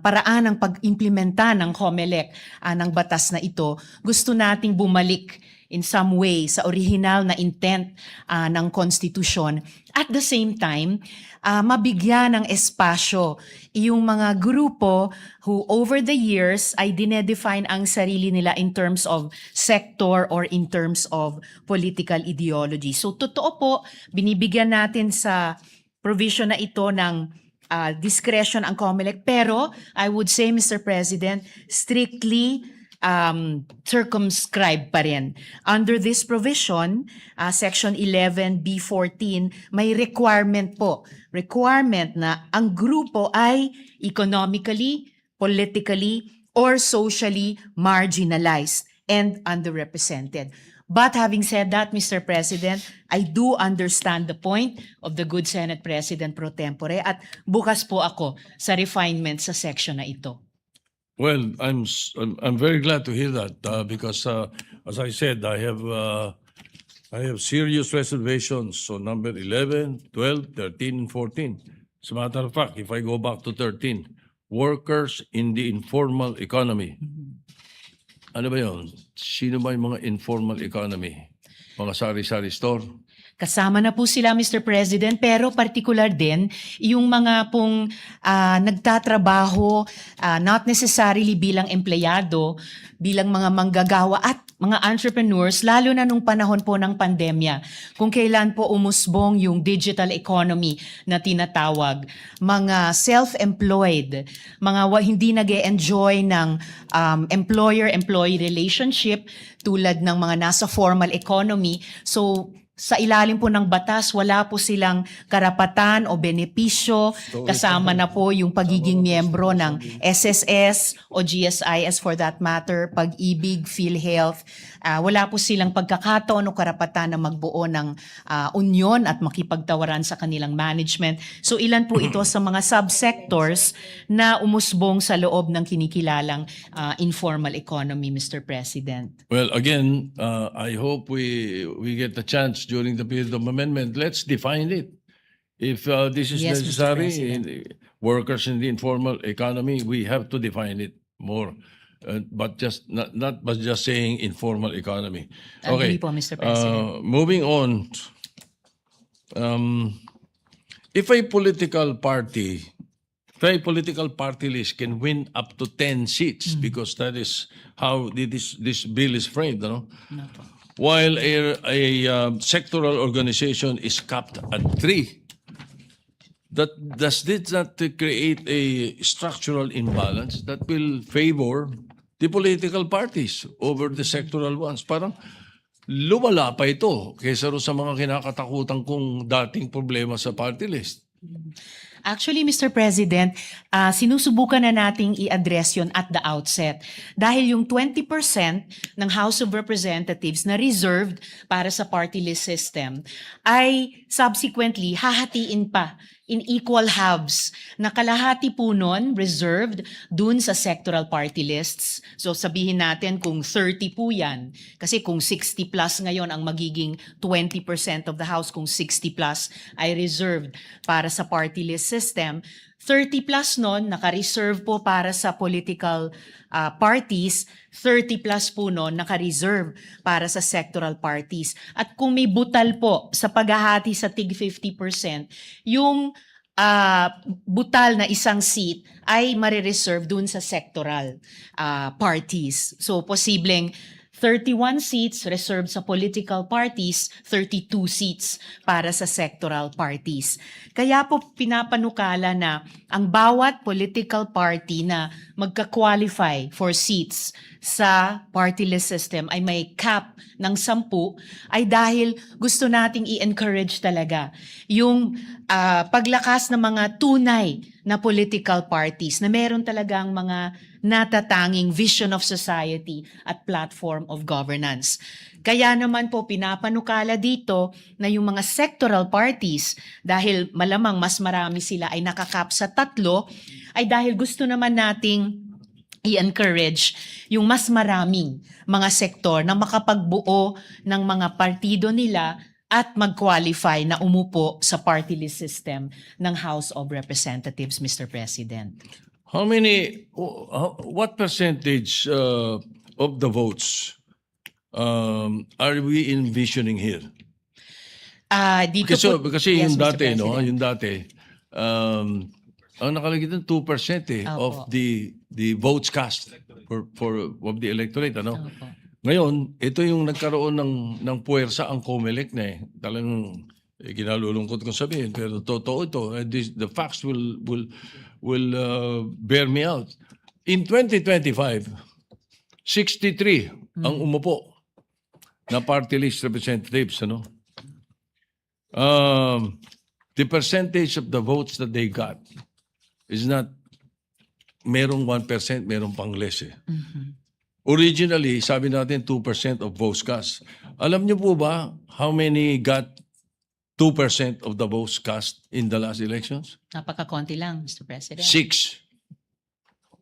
paraan ng pag-implementa ng COMELEC ng batas na ito. Gusto nating bumalik in some way sa original na intent ng konstitusyon. At the same time, mabigyan ng espasyo yung mga grupo who over the years ay dinedefine ang sarili nila in terms of sector or in terms of political ideology. So totoo po, binibigyan natin sa provision na ito ng discretion ang COMELEC. Pero I would say, Mr. President, strictly circumscribed pa rin. Under this provision, Section 11B14, may requirement na ang grupo ay economically, politically, or socially marginalized and underrepresented. But having said that, Mr. President, I do understand the point of the good Senate President pro tempore at bukas po ako sa refinement sa section na ito. Well, I'm very glad to hear that because, as I said, I have serious reservations on number 11, 12, 13, and 14. As a matter of fact, if I go back to 13, workers in the informal economy. Ano ba yun? Sino ba yung mga informal economy? Mga sari-sari store? Kasama na po sila, Mr. President, pero particular din yung mga pong nagtatrabaho, not necessarily bilang empleyado, bilang mga manggagawa at mga entrepreneurs, lalo na nung panahon po ng pandemya, kung kailan po umusbong yung digital economy na tinatawag, mga self-employed, mga hindi nag-e-enjoy ng employer-employee relationship tulad ng mga nasa formal economy. So, sa ilalim po ng batas, wala po silang karapatan o benepisyo. Kasama na po yung pagiging miyembro ng SSS o GSIS for that matter, Pag-ibig, PhilHealth. Wala po silang pagkakataon o karapatan na magbuo ng union at makipagtawaran sa kanilang management. So ilan po ito sa mga subsectors na umusbong sa loob ng kinikilalang informal economy, Mr. President. Well, again, I hope we get the chance during the period of amendment. Let's define it. If this is Yes, Mr. necessary, President. workers in the informal economy, we have to define it more. But just not but just saying informal economy. Agree po, Mr. President. Moving on. If a political party list can win up to 10 seats, because that is how this bill is framed, no? While a sectoral organization is capped at 3, does this not create a structural imbalance that will favor the political parties over the sectoral ones? Parang lumala pa ito kaysa ro sa mga kinakatakutan kong dating problema sa party list. Actually, Mr. President, sinusubukan na nating i-address yun at the outset. Dahil yung 20% ng House of Representatives na reserved para sa party list system ay subsequently hahatiin pa in equal halves na kalahati po nun reserved dun sa sectoral party lists. So sabihin natin kung 30 po yan, kasi kung 60 plus ngayon ang magiging 20% of the House, kung 60 plus ay reserved para sa party list system, 30 plus nun naka-reserve po para sa political parties, 30 plus po nun naka-reserve para sa sectoral parties. At kung may butal po sa paghahati sa tig 50%, yung butal na isang seat ay marireserve dun sa sectoral parties. So posibleng 31 seats reserved sa political parties, 32 seats para sa sectoral parties. Kaya po pinapanukala na ang bawat political party na magka-qualify for seats sa party list system ay may cap ng 10 ay dahil gusto nating i-encourage talaga yung paglakas ng mga tunay na political parties na meron talagang mga natatanging vision of society at platform of governance. Kaya naman po pinapanukala dito na yung mga sectoral parties, dahil malamang mas marami sila ay nakakap sa 3, ay dahil gusto naman nating i-encourage yung mas maraming mga sektor na makapagbuo ng mga partido nila at mag-qualify na umupo sa party list system ng House of Representatives, Mr. President. What percentage of the votes are we envisioning here? Dito po, Kasi yes, yung Mr. dati, no? President. Yung dati, ang nakalagay doon 2% Opo. of the votes cast of the electorate, ano? Opo. Ngayon, ito yung nagkaroon ng puwersa ang COMELEC na eh. Talagang ginalulungkot kong sabihin, pero totoo ito. The facts will bear me out. In 2025, 63 ang umupo na party list representatives, ano? The percentage of the votes that they got is not merong 1%, merong pang less eh. Originally, sabi natin 2% of votes cast. Alam niyo po ba how many got 2% of the votes cast in the last elections? Napakakonti lang, Mr. President. 6.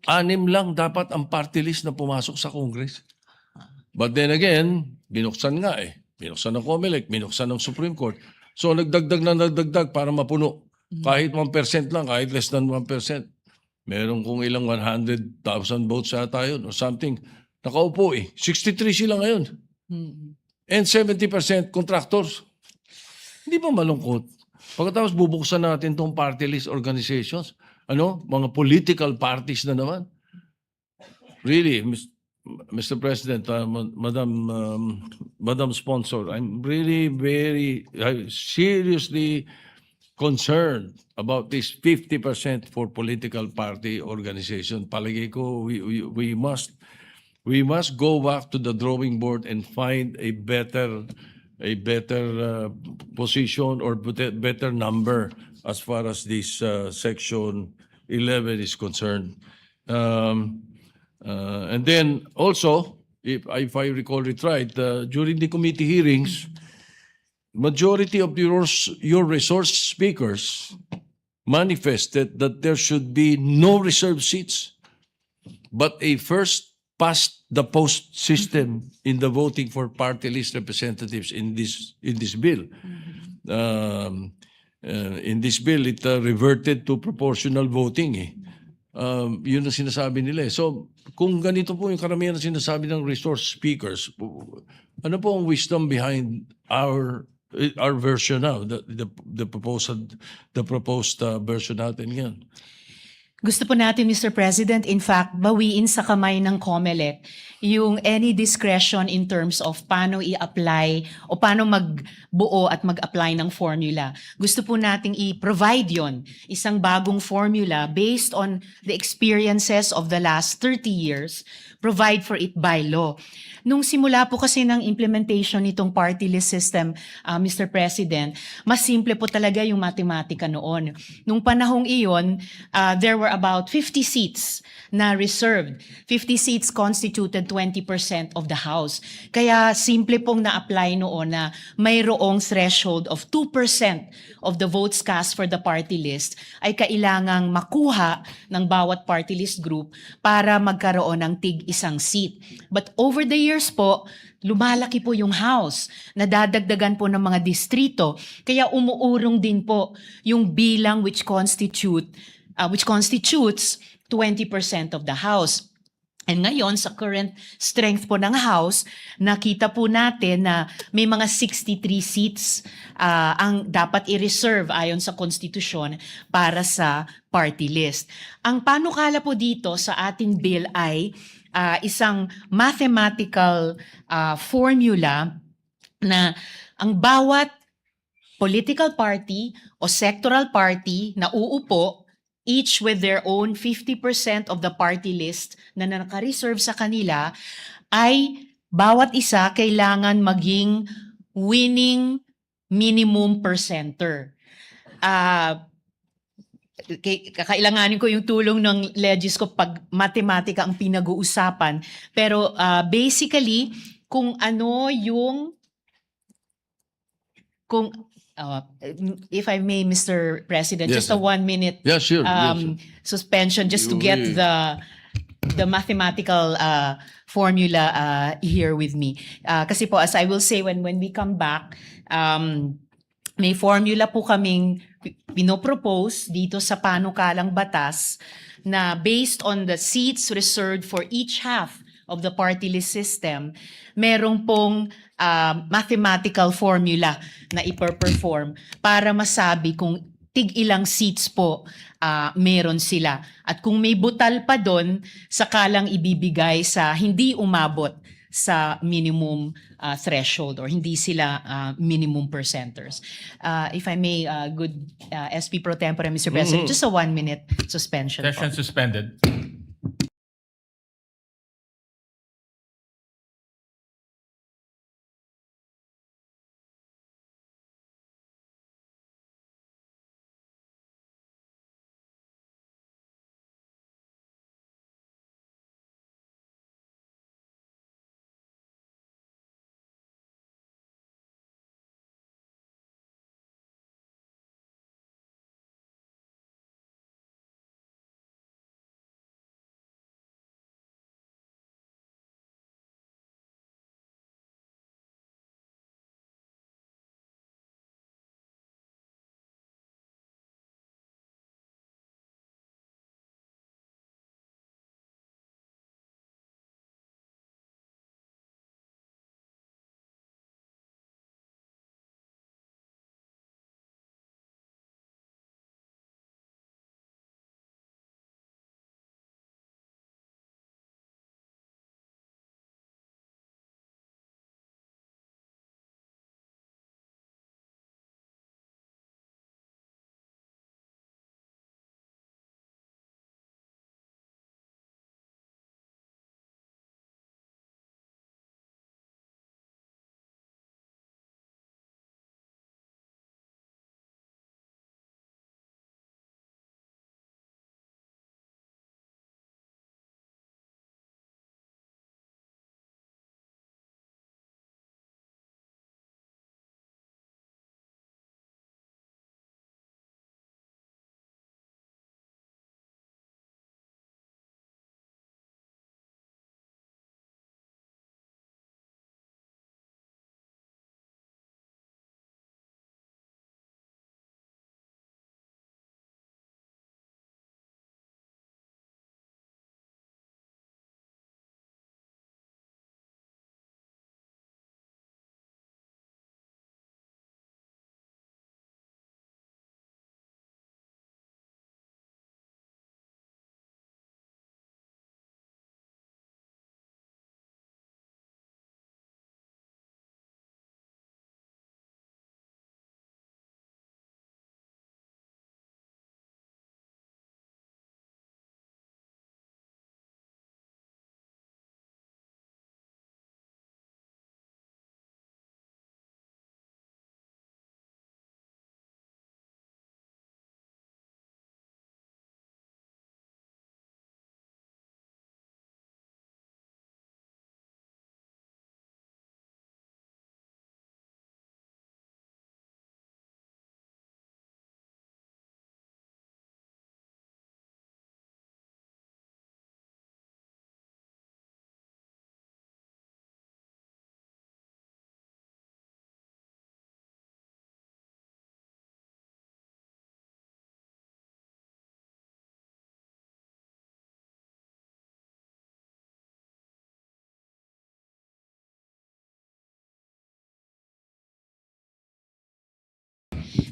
6 lang dapat ang party list na pumasok sa Congress. But then again, binuksan nga eh. Binuksan ng COMELEC, binuksan ng Supreme Court. So nagdagdag na nagdagdag para mapuno. Kahit 1% lang, kahit less than 1%. Meron kung ilang 100,000 votes ata yun or something. Nakaupo eh. 63 sila ngayon. And 70% contractors. Hindi ba malungkot? Pagkatapos bubuksan natin tong party list organizations, mga political parties na naman. Really, Mr. President, Madam Sponsor, I'm really very seriously concerned about this 50% for political party organization. Palagay ko, we must go back to the drawing board and find a better position or better number as far as this section 11 is concerned. And then also, if I recall it right, during the committee hearings, majority of your resource speakers manifested that there should be no reserved seats, but a first past the post system in the voting for party list representatives in this bill. In this bill, it reverted to proportional voting. Yun ang sinasabi nila. So, kung ganito po yung karamihan na sinasabi ng resource speakers, ano po ang wisdom behind our version now, the proposed version natin ngayon? Gusto po natin, Mr. President, in fact, bawiin sa kamay ng COMELEC yung any discretion in terms of paano i-apply o paano magbuo at mag-apply ng formula. Gusto po nating i-provide yon, isang bagong formula based on the experiences of the last 30 years, provide for it by law. Nung simula po kasi ng implementation nitong party list system, Mr. President, mas simple po talaga yung matematika noon. Nung panahong iyon, there were about 50 seats na reserved. 50 seats constituted 20% of the House. Kaya simple pong na-apply noon na mayroong threshold of 2% of the votes cast for the party list ay kailangang makuha ng bawat party list group para magkaroon ng tig-isang seat. But over the years po, lumalaki po yung House, nadadagdagan po ng mga distrito, kaya umuurong din po yung bilang which constitutes 20% of the House. And ngayon, sa current strength po ng House, nakita po natin na may mga 63 seats ang dapat i-reserve ayon sa konstitusyon para sa party list. Ang panukala po dito sa ating bill ay isang mathematical formula na ang bawat political party o sectoral party na uupo, each with their own 50% of the party list na naka-reserve sa kanila, ay bawat isa kailangan maging winning minimum percenter. Kakailanganin ko yung tulong ng legis ko pag matematika ang pinag-uusapan. Pero basically, kung ano yung if I may, Mr. President, Yes, just a 1 minute Yeah, sure. suspension just to get the mathematical formula here with me. Kasi po, as I will say when we come back, may formula po kaming pinopropose dito sa panukalang batas na based on the seats reserved for each half of the party list system, merong pong mathematical formula na iperperform para masabi kung tig-ilang seats po meron sila. At kung may butal pa doon, sakalang ibibigay sa hindi umabot sa minimum threshold or hindi sila minimum percenters. If I may, good SP Pro Tempore, Mr. President, just a 1 minute suspension. Session suspended.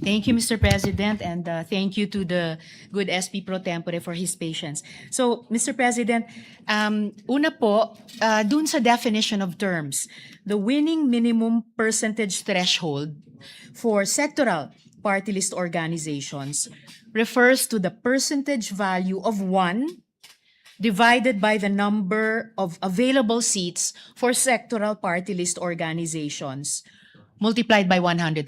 Thank you, Mr. President, and thank you to the good SP Pro Tempore for his patience. So, Mr. President, una po, dun sa definition of terms, the winning minimum percentage threshold for sectoral party list organizations refers to the percentage value of 1 divided by the number of available seats for sectoral party list organizations multiplied by 100%.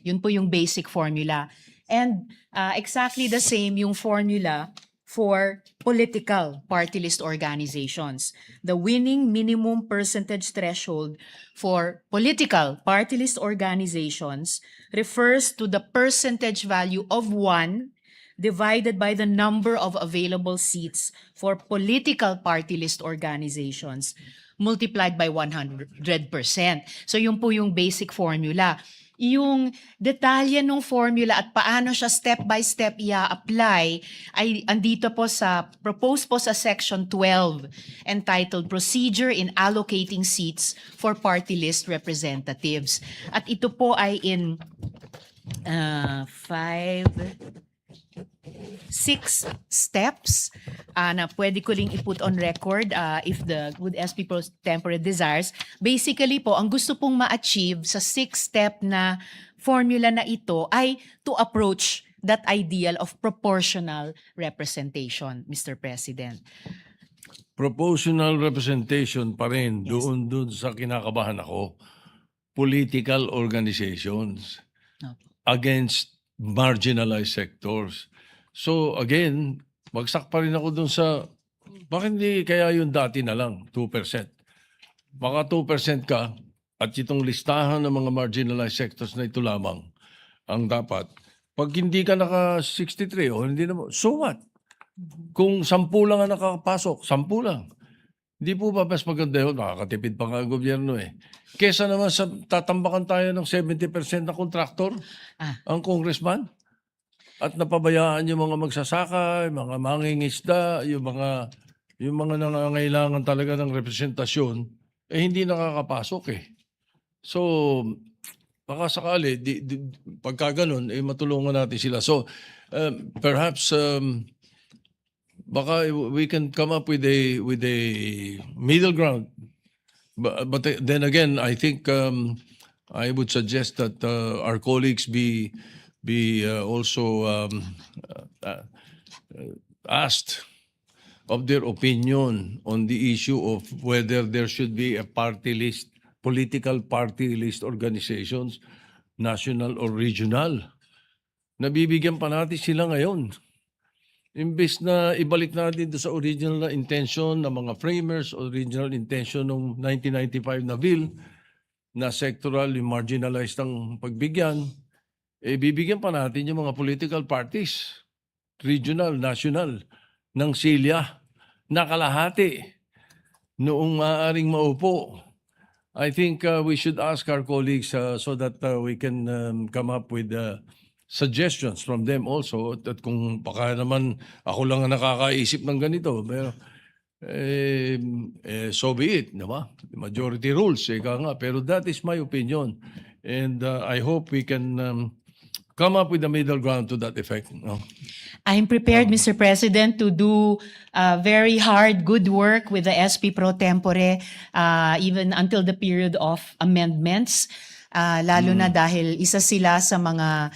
Yun po yung basic formula. And exactly the same yung formula for political party list organizations. The winning minimum percentage threshold for political party list organizations refers to the percentage value of 1 divided by the number of available seats for political party list organizations multiplied by 100%. So yun po yung basic formula. Yung detalye ng formula at paano siya step by step i-apply ay andito po sa proposed po sa section 12 entitled Procedure in Allocating Seats for Party List Representatives. At ito po ay in 6 steps na pwede ko ling i-put on record if the good SP Pro Tempore desires. Basically po, ang gusto pong ma-achieve sa 6-step na formula na ito ay to approach that ideal of proportional representation, Mr. President. Proportional representation pa rin doon sa kinakabahan ako. Political organizations against marginalized sectors. So again, bagsak pa rin ako dun sa, bakit hindi kaya yung dati na lang, 2%? Baka 2% ka at itong listahan ng mga marginalized sectors na ito lamang ang dapat. Pag hindi ka naka 63 o hindi naman, so what? Kung 10 lang ang nakakapasok, 10 lang. Hindi po ba mas maganda yun? Nakakatipid pa nga ang gobyerno eh. Kesa naman sa tatambakan tayo ng 70% na kontraktor, ang congressman. At napabayaan yung mga magsasaka, yung mga mangingisda, yung mga nangangailangan talaga ng representasyon, eh hindi nakakapasok eh. So, baka sakali, pagka ganun, eh matulungan natin sila. So, perhaps, baka we can come up with a middle ground. But then again, I think I would suggest that our colleagues be also asked of their opinion on the issue of whether there should be a party list, political party list organizations, national or regional. Nabibigyan pa natin sila ngayon. Imbes na ibalik natin sa original na intention ng mga framers, original intention ng 1995 na bill, na sectoral, yung marginalized ang pagbigyan, eh bibigyan pa natin yung mga political parties, regional, national, ng silya, na kalahati noong maaaring maupo. I think we should ask our colleagues so that we can come up with suggestions from them also. At kung baka naman ako lang ang nakakaisip ng ganito, pero so be it, diba? Majority rules, ika nga. Pero that is my opinion. And I hope we can come up with a middle ground to that effect. No? I'm prepared, Mr. President, to do very hard, good work with the SP Pro Tempore even until the period of amendments. Lalo na dahil isa sila sa mga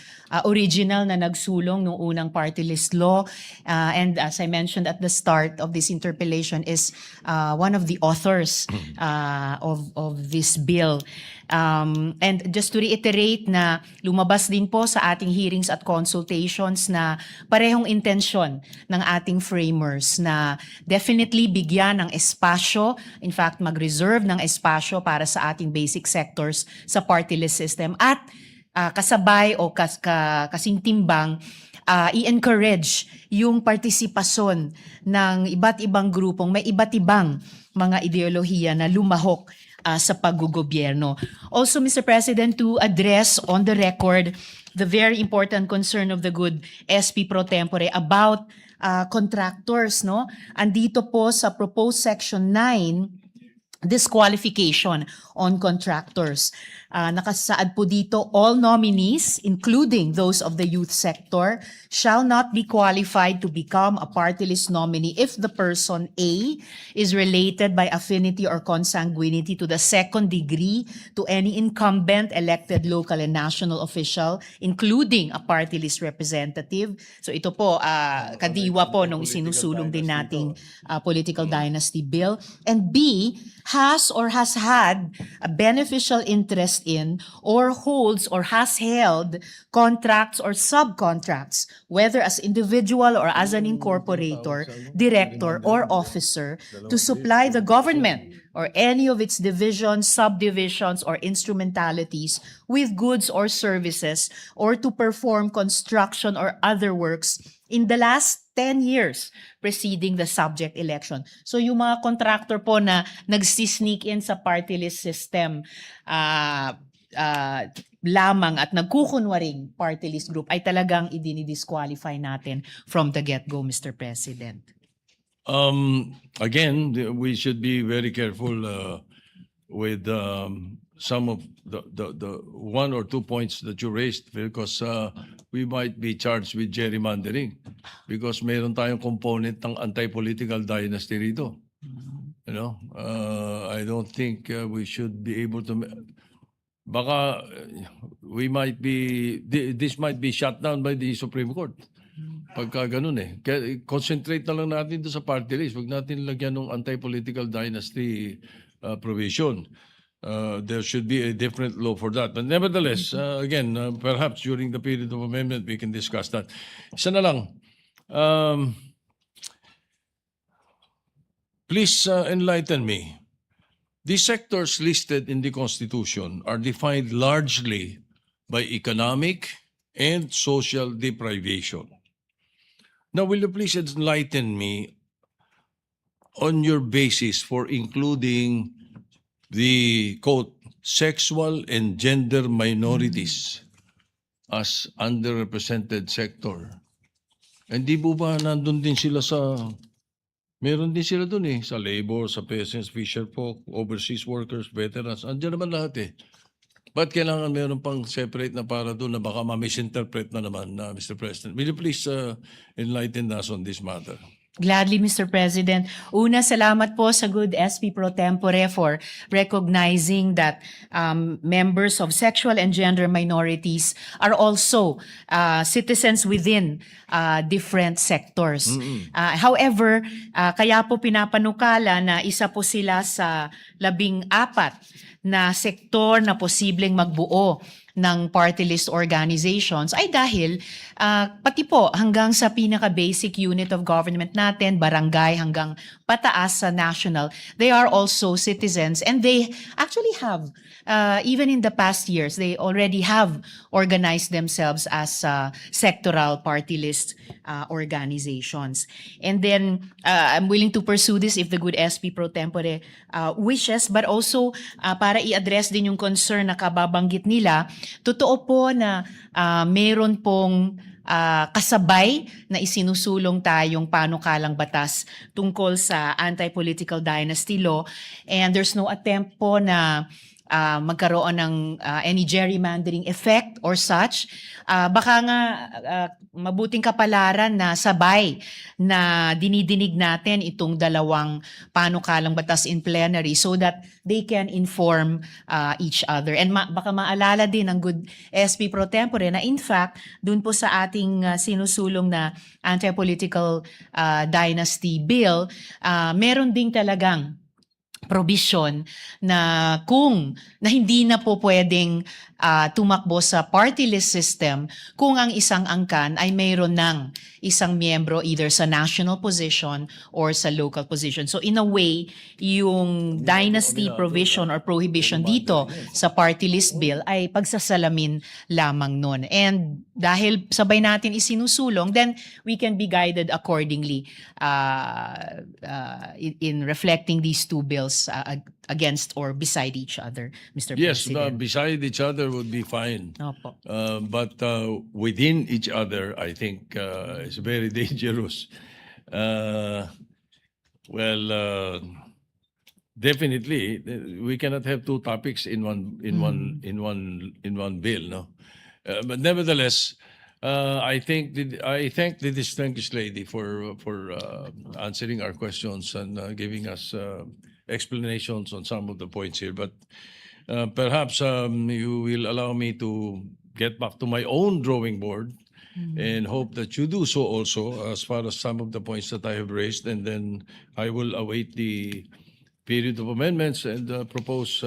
original na nagsulong nung unang party list law. And as I mentioned at the start of this interpellation is one of the authors of this bill. And just to reiterate na lumabas din po sa ating hearings at consultations na parehong intensyon ng ating framers na definitely bigyan ng espasyo, in fact mag-reserve ng espasyo para sa ating basic sectors sa party list system at kasabay o kasingtimbang i-encourage yung partisipasyon ng iba't ibang grupong may iba't ibang mga ideolohiya na lumahok sa paggugobyerno. Also, Mr. President, to address on the record the very important concern of the good SP Pro Tempore about contractors, no? Andito po sa proposed section 9, disqualification on contractors. Nakasaad po dito, all nominees, including those of the youth sector, shall not be qualified to become a party list nominee if the person A is related by affinity or consanguinity to the second degree to any incumbent elected local and national official, including a party list representative. So ito po, kadiwa po nung isinusulong din nating political dynasty bill. And B, has or has had a beneficial interest in or holds or has held contracts or subcontracts, whether as individual or as an incorporator, director, or officer, to supply the government or any of its divisions, subdivisions, or instrumentalities with goods or services, or to perform construction or other works in the last 10 years preceding the subject election. So yung mga contractor po na nagsisneak in sa party list system lamang at nagkukunwaring party list group ay talagang idinidisqualify natin from the get-go, Mr. President. Again, we should be very careful with some of the 1 or 2 points that you raised because we might be charged with gerrymandering because mayroon tayong component ng anti-political dynasty rito. You know, I don't think we should be able to. Baka we might be. This might be shut down by the Supreme Court. Pagka ganun eh. Concentrate na lang natin doon sa party list. Huwag natin lagyan ng anti-political dynasty provision. There should be a different law for that. But nevertheless, again, perhaps during the period of amendment, we can discuss that. Isa na lang. Please enlighten me. The sectors listed in the Constitution are defined largely by economic and social deprivation. Now, will you please enlighten me on your basis for including the, quote, sexual and gender minorities as underrepresented sector? Hindi po ba nandun din sila sa, meron din sila dun eh, sa labor, sa peasants, fisherfolk, overseas workers, veterans, andyan naman lahat eh. Ba't kailangan meron pang separate na para doon na baka ma-misinterpret na naman, Mr. President? Will you please enlighten us on this matter? Gladly, Mr. President. Una, salamat po sa good SP Pro Tempore for recognizing that members of sexual and gender minorities are also citizens within different sectors. However, kaya po pinapanukala na isa po sila sa 14 na sektor na posibleng magbuo ng party list organizations ay dahil pati po hanggang sa pinaka-basic unit of government natin, barangay hanggang pataas sa national, they are also citizens and they actually have, even in the past years, they already have organized themselves as sectoral party list organizations. And then I'm willing to pursue this if the good SP Pro Tempore wishes, but also para i-address din yung concern na kababanggit nila. Totoo po na meron pong kasabay na isinusulong tayong panukalang batas tungkol sa anti-political dynasty law, and there's no attempt po na magkaroon ng any gerrymandering effect or such. Baka nga mabuting kapalaran na sabay na dinidinig natin itong dalawang panukalang batas in plenary so that they can inform each other. And baka maalala din ng good SP Pro Tempore na in fact, dun po sa ating sinusulong na anti-political dynasty bill, meron ding talagang provision na hindi na po pwedeng tumakbo sa party list system kung ang isang angkan ay mayroon ng isang miyembro either sa national position or sa local position. So in a way, yung dynasty provision or prohibition dito sa party list bill ay pagsasalamin lamang nun. And dahil sabay natin isinusulong, then we can be guided accordingly in reflecting these two bills against or beside each other, Mr. Yes, President. beside each other would be fine. Opo. But within each other, I think it's very dangerous. definitely we cannot have two topics in one bill, no. But nevertheless, I thank the distinguished lady for answering our questions and giving us explanations on some of the points here. But perhaps you will allow me to get back to my own drawing board and hope that you do so also as far as some of the points that I have raised, and then I will await the period of amendments and propose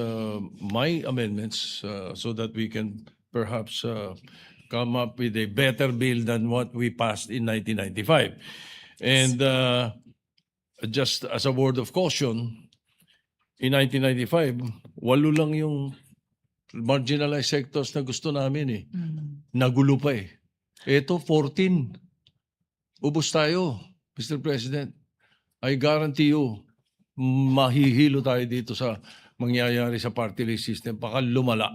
my amendments so that we can perhaps come up with a better bill than what we passed in 1995. And just as a word of caution, in 1995, 8 lang yung marginalized sectors na gusto namin eh. Nagulo pa eh. Ito, 14. Ubus tayo, Mr. President. I guarantee you, mahihilo tayo dito sa mangyayari sa party list system. Baka lumala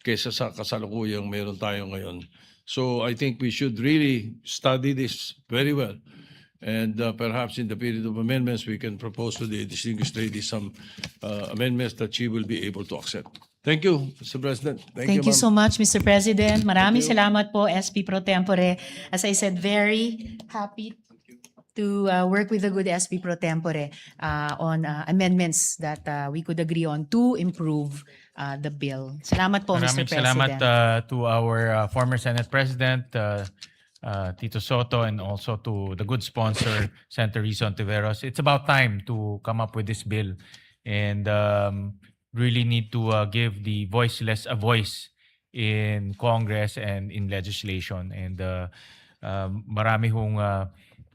kaysa sa kasalukuyang meron tayo ngayon. So I think we should really study this very well. And perhaps in the period of amendments, we can propose to the distinguished lady some amendments that she will be able to accept. Thank you, Mr. President. Thank you ma'am. so much, Mr. President. Maraming salamat po, SP Pro Tempore. As I said, very happy to work with the good SP Pro Tempore on amendments that we could agree on to improve the bill. Salamat po, Mr. Maraming salamat President. to our former Senate President, Tito Soto, and also to the good sponsor, Senator Rizzo Ontiveros. It's about time to come up with this bill and really need to give the voiceless a voice in Congress and in legislation. And marami hong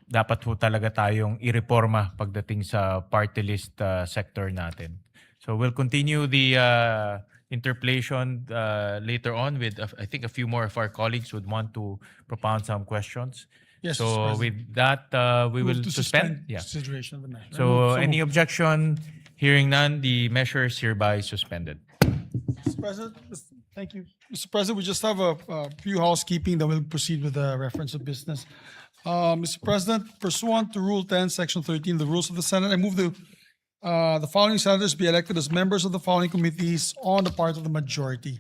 dapat ho talaga tayong ireforma pagdating sa party list sector natin. So we'll continue the interpellation later on with, I think, a few more of our colleagues would want to propound some questions. Yes, Mr. So President. with that, we will Move to suspend. Yeah. consideration of the matter. So any objection? Hearing none, the measure is hereby suspended. Mr. President, thank you. Mr. President, we just have a few housekeeping, then we'll proceed with the reference of business. Mr. President, pursuant to Rule 10, Section 13 of the Rules of the Senate, I move the following senators be elected as members of the following committees on the part of the majority.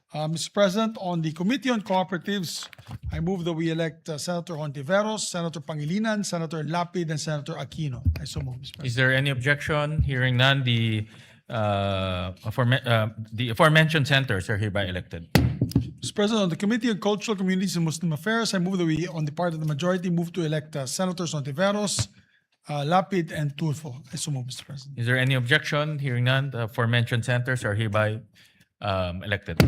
Mr. President, on the Committee on Cooperatives, I move that we elect Senator Hontiveros, Senator Pangilinan, Senator Lapid, and Senator Aquino. I so move, Mr. President. Is there any objection? Hearing none, the aforementioned senators are hereby elected. Mr. President, on the Committee on Cultural Communities and Muslim Affairs, I move that we, on the part of the majority, move to elect Senators Hontiveros, Lapid, and Tulfo. I so move, Mr. President. Is there any objection? Hearing none, the aforementioned senators are hereby elected.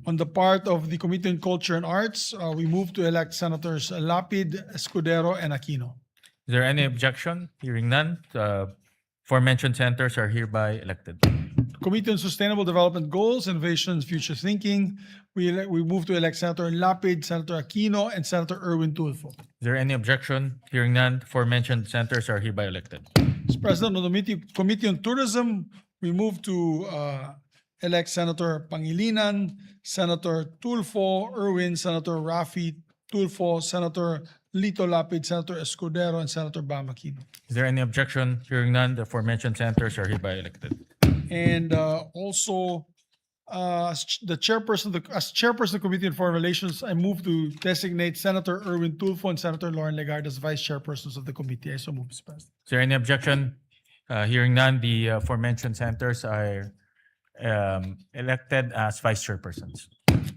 On the part of the Committee on Culture and Arts, we move to elect Senators Lapid, Escudero, and Aquino. Is there any objection? Hearing none, the aforementioned senators are hereby elected. Committee on Sustainable Development Goals, Innovation, and Future Thinking, we move to elect Senator Lapid, Senator Aquino, and Senator Erwin Tulfo. Is there any objection? Hearing none, the aforementioned senators are hereby elected. Mr. President, on the Committee on Tourism, we move to elect Senator Pangilinan, Senator Tulfo, Erwin, Senator Rafi Tulfo, Senator Lito Lapid, Senator Escudero, and Senator Bam Aquino. Is there any objection? Hearing none, the aforementioned senators are hereby elected. And also, as chairperson of the Committee on Foreign Relations, I move to designate Senator Erwin Tulfo and Senator Lauren Legarda as vice chairpersons of the committee. I so move, Mr. President. Is there any objection? Hearing none, the aforementioned senators are elected as vice chairpersons.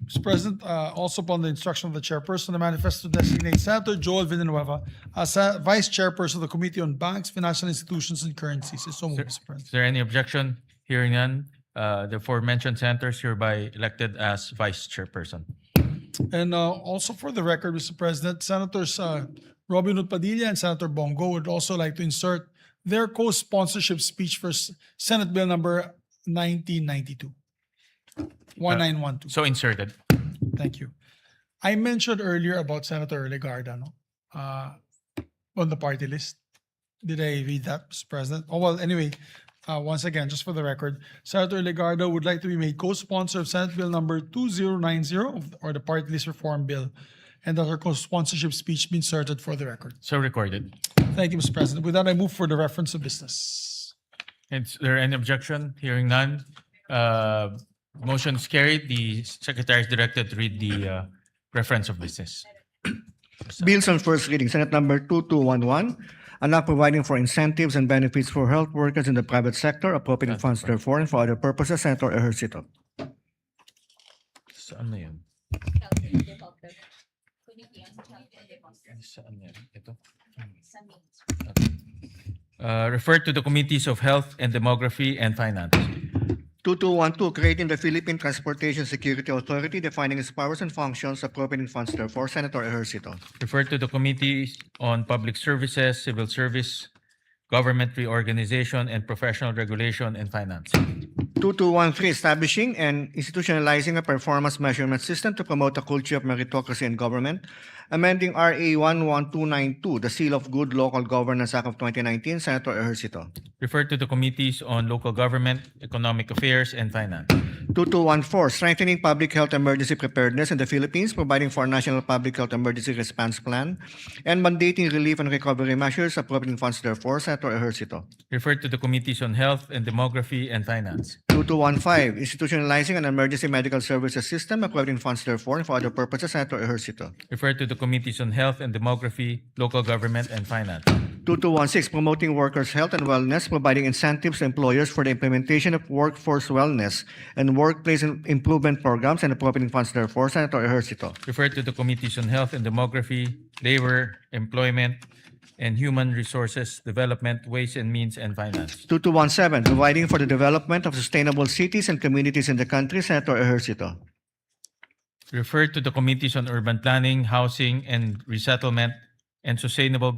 Mr. President, also upon the instruction of the chairperson, the manifesto designates Senator Joel Villanueva as vice chairperson of the Committee on Banks, Financial Institutions, and Currencies. I so move, Mr. Is President. there any objection? Hearing none, the aforementioned senators hereby elected as vice chairperson. And also for the record, Mr. President, Senators Robin Hood Padilla and Senator Bongo would also like to insert their co-sponsorship speech for Senate Bill number 1992. 1912. So inserted. Thank you. I mentioned earlier about Senator Legarda, no? On the party list. Did I read that, Mr. President? Oh, well, anyway, once again, just for the record, Senator Legarda would like to be made co-sponsor of Senate Bill number 2090, or the Party List Reform Bill, and that her co-sponsorship speech be inserted for the record. So recorded. Thank you, Mr. President. With that, I move for the reference of business. Is there any objection? Hearing none. Motion is carried. The secretary is directed to read the reference of business. Bills on first reading, Senate Number 2211, an act providing for incentives and benefits for health workers in the private sector, appropriating funds therefore and for other purposes. Senator Ejercito. Saan na yun? Saan na yun? Ito? Refer to the Committees of Health and Demography and Finance. 2212, creating the Philippine Transportation Security Authority, defining its powers and functions, appropriating funds therefore. Senator Ejercito. Refer to the Committees on Public Services, Civil Service, Government Reorganization, and Professional Regulation and Finance. 2213, establishing and institutionalizing a performance measurement system to promote a culture of meritocracy in government, amending RA 11292, the Seal of Good Local Governance Act of 2019. Senator Ejercito. Refer to the Committees on Local Government, Economic Affairs, and Finance. 2214, strengthening public health emergency preparedness in the Philippines, providing for a national public health emergency response plan, and mandating relief and recovery measures, appropriating funds therefore. Senator Ejercito. Refer to the Committees on Health and Demography and Finance. 2215, institutionalizing an emergency medical services system, appropriating funds therefore and for other purposes. Senator Ejercito. Refer to the Committees on Health and Demography, Local Government, and Finance. 2216, promoting workers' health and wellness, providing incentives to employers for the implementation of workforce wellness and workplace improvement programs, and appropriating funds therefore. Senator Ejercito. Refer to the Committees on Health and Demography, Labor, Employment, and Human Resources Development, Ways and Means, and Finance. 2217, providing for the development of sustainable cities and communities in the country. Senator Ejercito. Refer to the Committees on Urban Planning, Housing and Resettlement, and Sustainable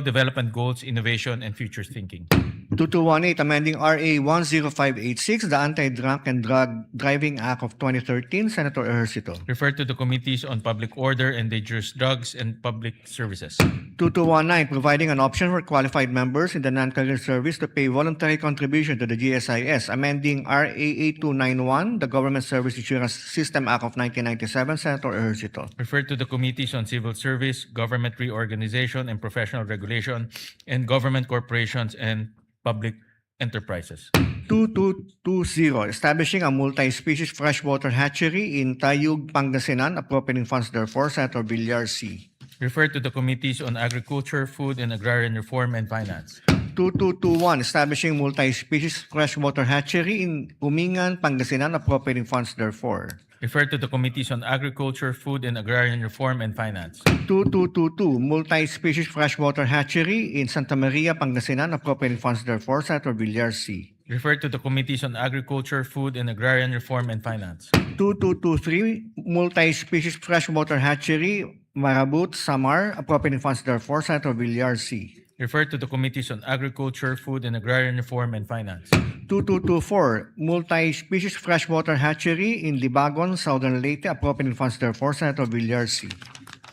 Development Goals, Innovation, and Future Thinking. 2218, amending RA 10586, the Anti-Drunk and Drug Driving Act of 2013. Senator Ejercito. Refer to the Committees on Public Order and Dangerous Drugs and Public Services. 2219, providing an option for qualified members in the non-career service to pay voluntary contribution to the GSIS, amending RA 8291, the Government Service Insurance System Act of 1997. Senator Ejercito. Refer to the Committees on Civil Service, Government Reorganization and Professional Regulation, and Government Corporations and Public Enterprises. 2220, establishing a multi-species freshwater hatchery in Tayug, Pangasinan, appropriating funds therefore. Senator Villar C. Refer to the Committees on Agriculture, Food and Agrarian Reform, and Finance. 2221, establishing multi-species freshwater hatchery in Umingan, Pangasinan, appropriating funds therefore. Refer to the Committees on Agriculture, Food and Agrarian Reform, and Finance. 2222, multi-species freshwater hatchery in Santa Maria, Pangasinan, appropriating funds therefore. Senator Villar C. Refer to the Committees on Agriculture, Food and Agrarian Reform, and Finance. 2223, multi-species freshwater hatchery, Marabut, Samar, appropriating funds therefore. Senator Villar C. Refer to the Committees on Agriculture, Food and Agrarian Reform, and Finance. 2224, multi-species freshwater hatchery in Libagon, Southern Leyte, appropriating funds therefore. Senator Villar C.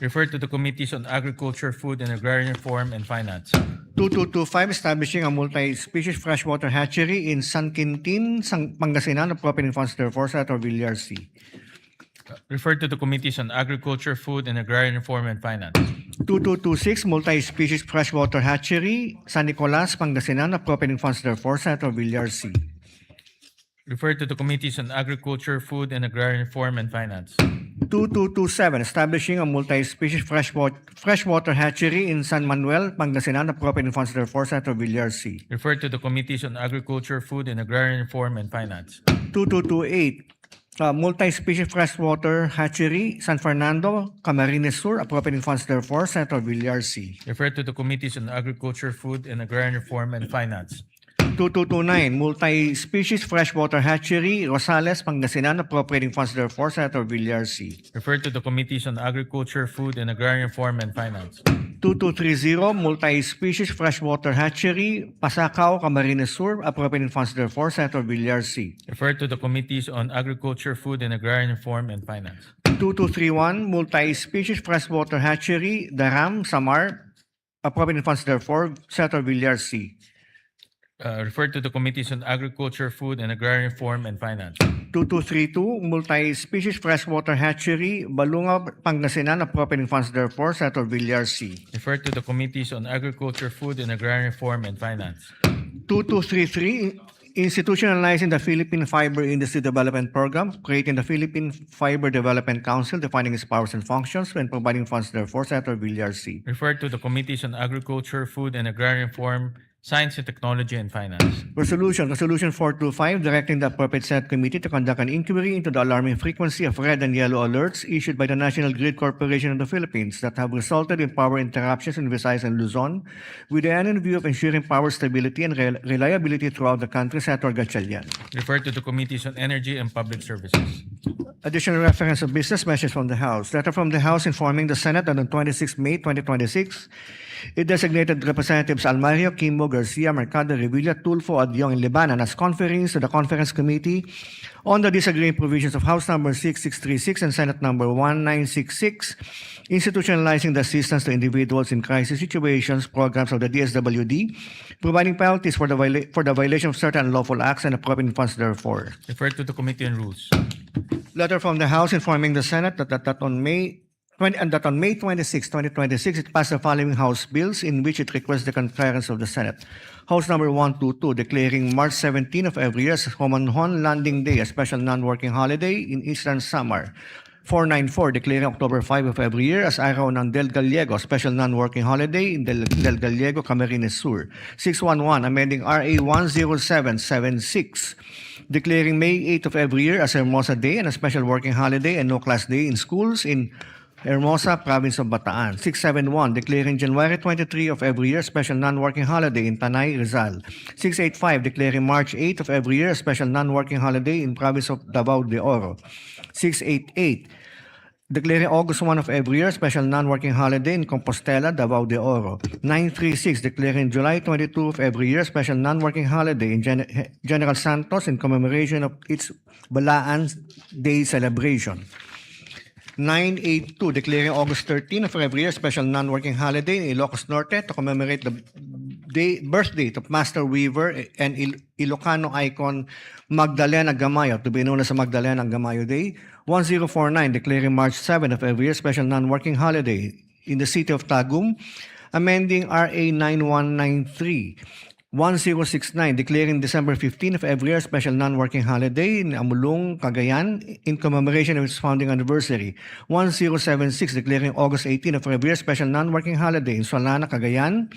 Refer to the Committees on Agriculture, Food and Agrarian Reform, and Finance. 2225, establishing a multi-species freshwater hatchery in San Quintin, Pangasinan, appropriating funds therefore. Senator Villar C. Refer to the Committees on Agriculture, Food and Agrarian Reform, and Finance. 2226, multi-species freshwater hatchery, San Nicolas, Pangasinan, appropriating funds therefore. Senator Villar C. Refer to the Committees on Agriculture, Food and Agrarian Reform, and Finance. 2227, establishing a multi-species freshwater hatchery in San Manuel, Pangasinan, appropriating funds therefore. Senator Villar C. Refer to the Committees on Agriculture, Food and Agrarian Reform, and Finance. 2228, multi-species freshwater hatchery, San Fernando, Camarines Sur, appropriating funds therefore. Senator Villar C. Refer to the Committees on Agriculture, Food and Agrarian Reform, and Finance. 2229, multi-species freshwater hatchery, Rosales, Pangasinan, appropriating funds therefore. Senator Villar C. Refer to the Committees on Agriculture, Food and Agrarian Reform, and Finance. 2230, multi-species freshwater hatchery, Pasacao, Camarines Sur, appropriating funds therefore. Senator Villar C. Refer to the Committees on Agriculture, Food and Agrarian Reform, and Finance. 2231, multi-species freshwater hatchery, Daram, Samar, appropriating funds therefore. Senator Villar C. Referred to the Committees on Agriculture, Food, and Agrarian Reform and Finance. 2232, multi-species freshwater hatchery, Balunga, Pangasinan, appropriating funds therefore, Senator Villar C. Referred to the Committees on Agriculture, Food, and Agrarian Reform and Finance. 2233, institutionalizing the Philippine Fiber Industry Development Program, creating the Philippine Fiber Development Council, defining its powers and functions, and providing funds therefore, Senator Villar C. Referred to the Committees on Agriculture, Food, and Agrarian Reform, Science and Technology, and Finance. Resolution 425, directing the appropriate Senate committee to conduct an inquiry into the alarming frequency of red and yellow alerts issued by the National Grid Corporation of the Philippines that have resulted in power interruptions in Visayas and Luzon, with the end view of ensuring power stability and reliability throughout the country, Senator Gatchalian. Referred to the Committees on Energy and Public Services. Additional reference of business measures from the House. Letter from the House informing the Senate that on 26 May 2026, it designated Representatives Almario, Kimbo, Garcia, Mercado, Revilla, Tulfo, Adyong, and Libanan as conferees to the Conference Committee on the disagreeing provisions of House Number 6636 and Senate Number 1966, institutionalizing the assistance to individuals in crisis situations programs of the DSWD, providing penalties for the violation of certain unlawful acts and appropriating funds therefore. Referred to the Committee on Rules. Letter from the House informing the Senate that on May 26, 2026, it passed the following House bills in which it requests the concurrence of the Senate. House Number 122, declaring March 17 of every year as Homonhon Landing Day, a special non-working holiday in Eastern Samar. 494, declaring October 5 of every year as Araw ng Del Gallego, special non-working holiday in Del Gallego, Camarines Sur. 611, amending RA 10776, declaring May 8 of every year as Hermosa Day and a special working holiday and no-class day in schools in Hermosa, Province of Bataan. 671, declaring January 23 of every year special non-working holiday in Tanay, Rizal. 685, declaring March 8 of every year special non-working holiday in Province of Davao de Oro. 688, declaring August 1 of every year special non-working holiday in Compostela, Davao de Oro. 936, declaring July 22 of every year special non-working holiday in General Santos in commemoration of its Balaan Day celebration. 982, declaring August 13 of every year special non-working holiday in Ilocos Norte to commemorate the birth date of Master Weaver and Ilocano icon Magdalena Gamayo, to be known as Magdalena Gamayo Day. 1049, declaring March 7 of every year special non-working holiday in the city of Tagum, amending RA 9193. 1069, declaring December 15 of every year special non-working holiday in Amulong, Cagayan, in commemoration of its founding anniversary. 1076, declaring August 18 of every year special non-working holiday in Solana, Cagayan.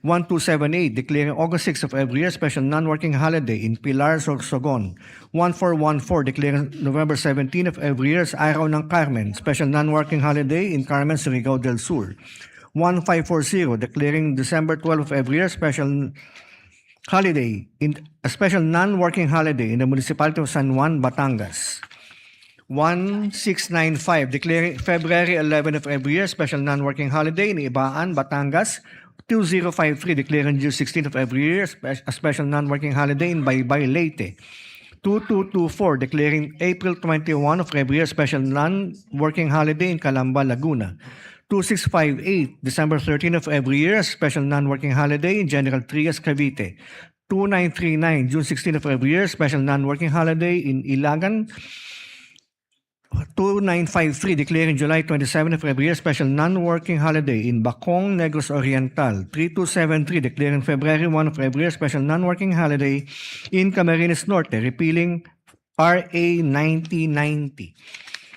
1278, declaring August 6 of every year special non-working holiday in Pilar, Sorsogon. 1414, declaring November 17 of every year as Araw ng Carmen, special non-working holiday in Carmen, Surigao del Sur. 1540, declaring December 12 of every year special holiday in a special non-working holiday in the municipality of San Juan, Batangas. 1695, declaring February 11 of every year special non-working holiday in Ibaan, Batangas. 2053, declaring June 16 of every year a special non-working holiday in Baybay, Leyte. 2224, declaring April 21 of every year special non-working holiday in Calamba, Laguna. 2658, December 13 of every year, a special non-working holiday in General Trias, Cavite. 2939, June 16 of every year, special non-working holiday in Ilagan. 2953, declaring July 27 of every year, special non-working holiday in Bacong, Negros Oriental. 3273, declaring February 1 of every year, special non-working holiday in Camarines Norte, repealing RA 9090.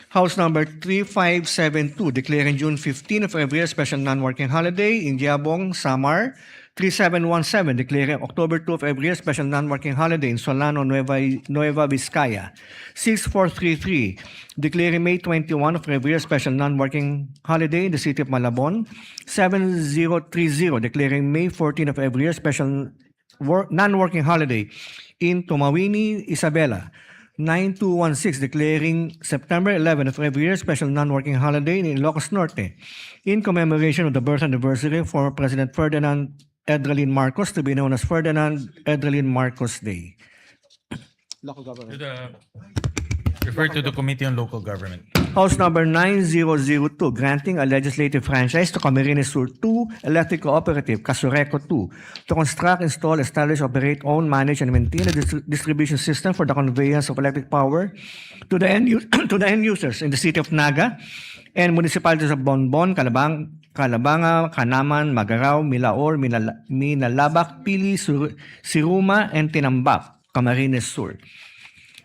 House Number 3572, declaring June 15 of every year special non-working holiday in Diabong, Samar. 3717, declaring October 2 of every year special non-working holiday in Solano, Nueva Vizcaya. 6433, declaring May 21 of every year special non-working holiday in the city of Malabon. 7030, declaring May 14 of every year special non-working holiday in Tumawini, Isabela. 9216, declaring September 11 of every year special non-working holiday in Ilocos Norte in commemoration of the birth anniversary of former President Ferdinand Edralin Marcos, to be known as Ferdinand Edralin Marcos Day. Referred to the Committee on Local Government. House Number 9002, granting a legislative franchise to Camarines Sur 2 Electric Cooperative, Casureco 2, to construct, install, establish, operate, own, manage, and maintain a distribution system for the conveyance of electric power to the to the end users in the city of Naga and municipalities of Bonbon, Calabanga, Canaman, Magarao, Milaor, Minalabak, Pili, Siruma, and Tinambak, Camarines Sur.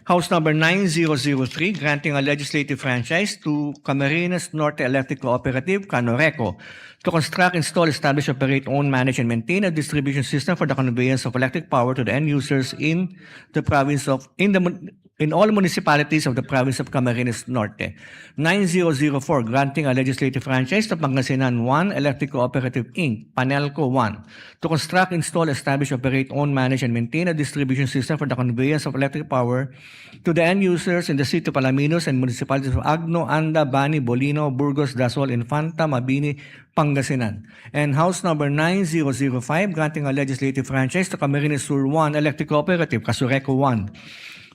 House Number 9003, granting a legislative franchise to Camarines Norte Electric Cooperative, Canoreco, to construct, install, establish, operate, own, manage, and maintain a distribution system for the conveyance of electric power to the end users in the province of in all municipalities of the province of Camarines Norte. 9004, granting a legislative franchise to Pangasinan 1 Electric Cooperative Inc., Panelco 1, to construct, install, establish, operate, own, manage, and maintain a distribution system for the conveyance of electric power to the end users in the city of Alaminos and municipalities of Agno, Anda, Bani, Bolino, Burgos, Dasol, Infanta, Mabini, Pangasinan. And House Number 9005, granting a legislative franchise to Camarines Sur 1 Electric Cooperative, Casureco 1,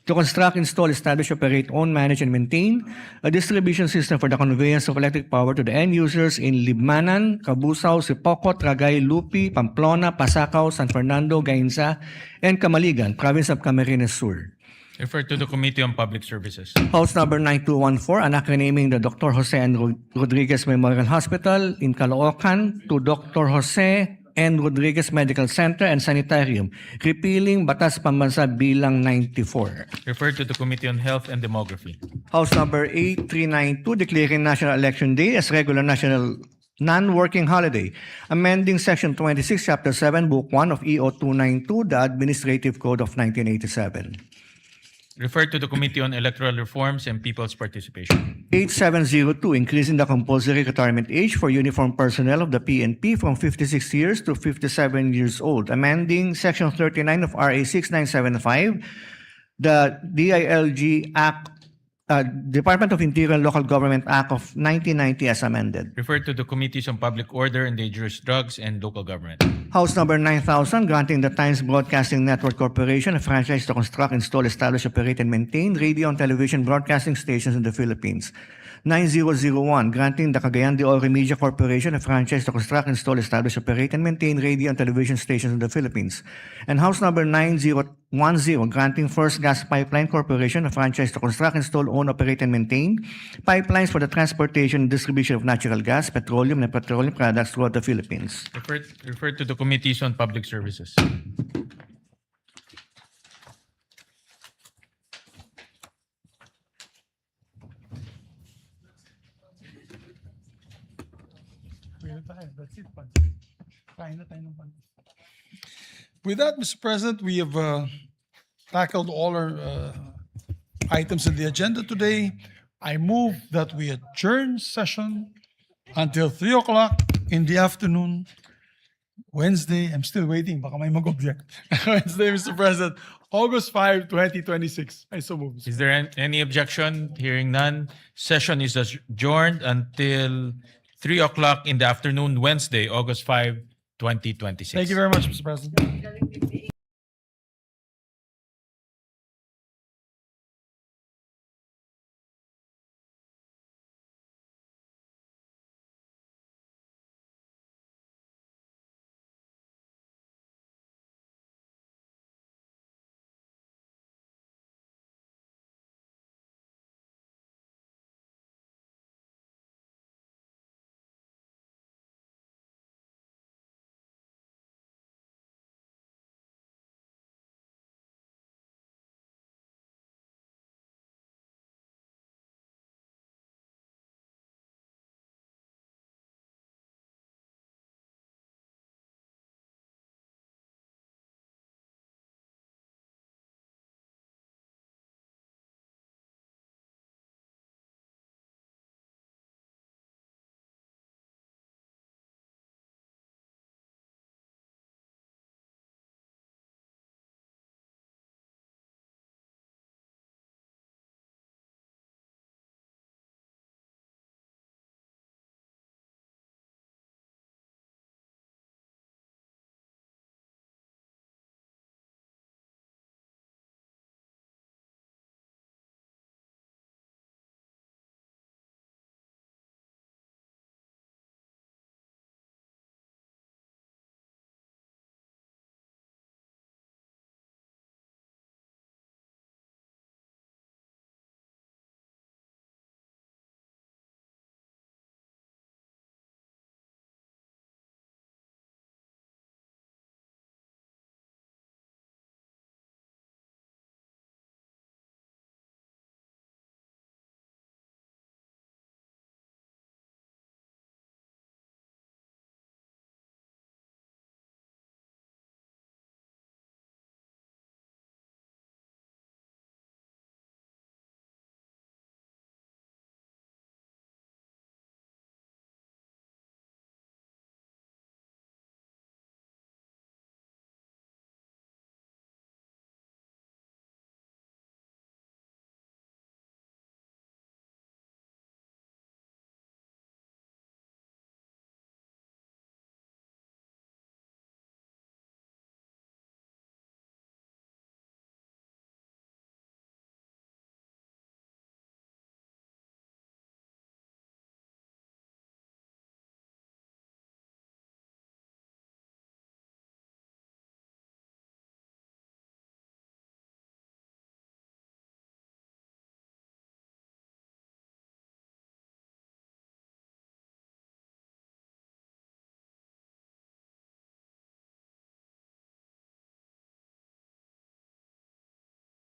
to construct, install, establish, operate, own, manage, and maintain a distribution system for the conveyance of electric power to the end users in Libmanan, Cabusao, Sipocot, Ragay, Lupi, Pamplona, Pasacao, San Fernando, Gainza, and Camaligan, province of Camarines Sur. Refer to the Committee on Public Services. House Number 9214, an act renaming the Dr. Jose N. Rodriguez Memorial Hospital in Caloocan to Dr. Jose N. Rodriguez Medical Center and Sanitarium, repealing Batas Pambansa Bilang 94. Refer to the Committee on Health and Demography. House Number 8392, declaring National Election Day as regular national non-working holiday, amending Section 26, Chapter 7, Book 1 of EO 292, the Administrative Code of 1987. Refer to the Committee on Electoral Reforms and People's Participation. 8702, increasing the compulsory retirement age for uniformed personnel of the PNP from 56 years to 57 years old, amending Section 39 of RA 6975, the DILG Act, Department of Interior and Local Government Act of 1990 as amended. Refer to the Committees on Public Order and Dangerous Drugs and Local Government. House Number 9000, granting the Times Broadcasting Network Corporation a franchise to construct, install, establish, operate, and maintain radio and television broadcasting stations in the Philippines. 9001, granting the Cagayan de Oro Media Corporation a franchise to construct, install, establish, operate, and maintain radio and television stations in the Philippines. And House Number 9010, granting First Gas Pipeline Corporation a franchise to construct, install, own, operate, and maintain pipelines for the transportation and distribution of natural gas, petroleum, and petroleum products throughout the Philippines. Refer to the Committees on Public Services. With that, Mr. President, we have tackled all our items in the agenda today. I move that we adjourn session until 3 o'clock in the afternoon, Wednesday. I'm still waiting. Baka may mag-object. Wednesday, Mr. President, August 5, 2026. I so move. Is there any objection? Hearing none, session is adjourned until 3 o'clock in the afternoon, Wednesday, August 5, 2026. Thank you very much, Mr. President.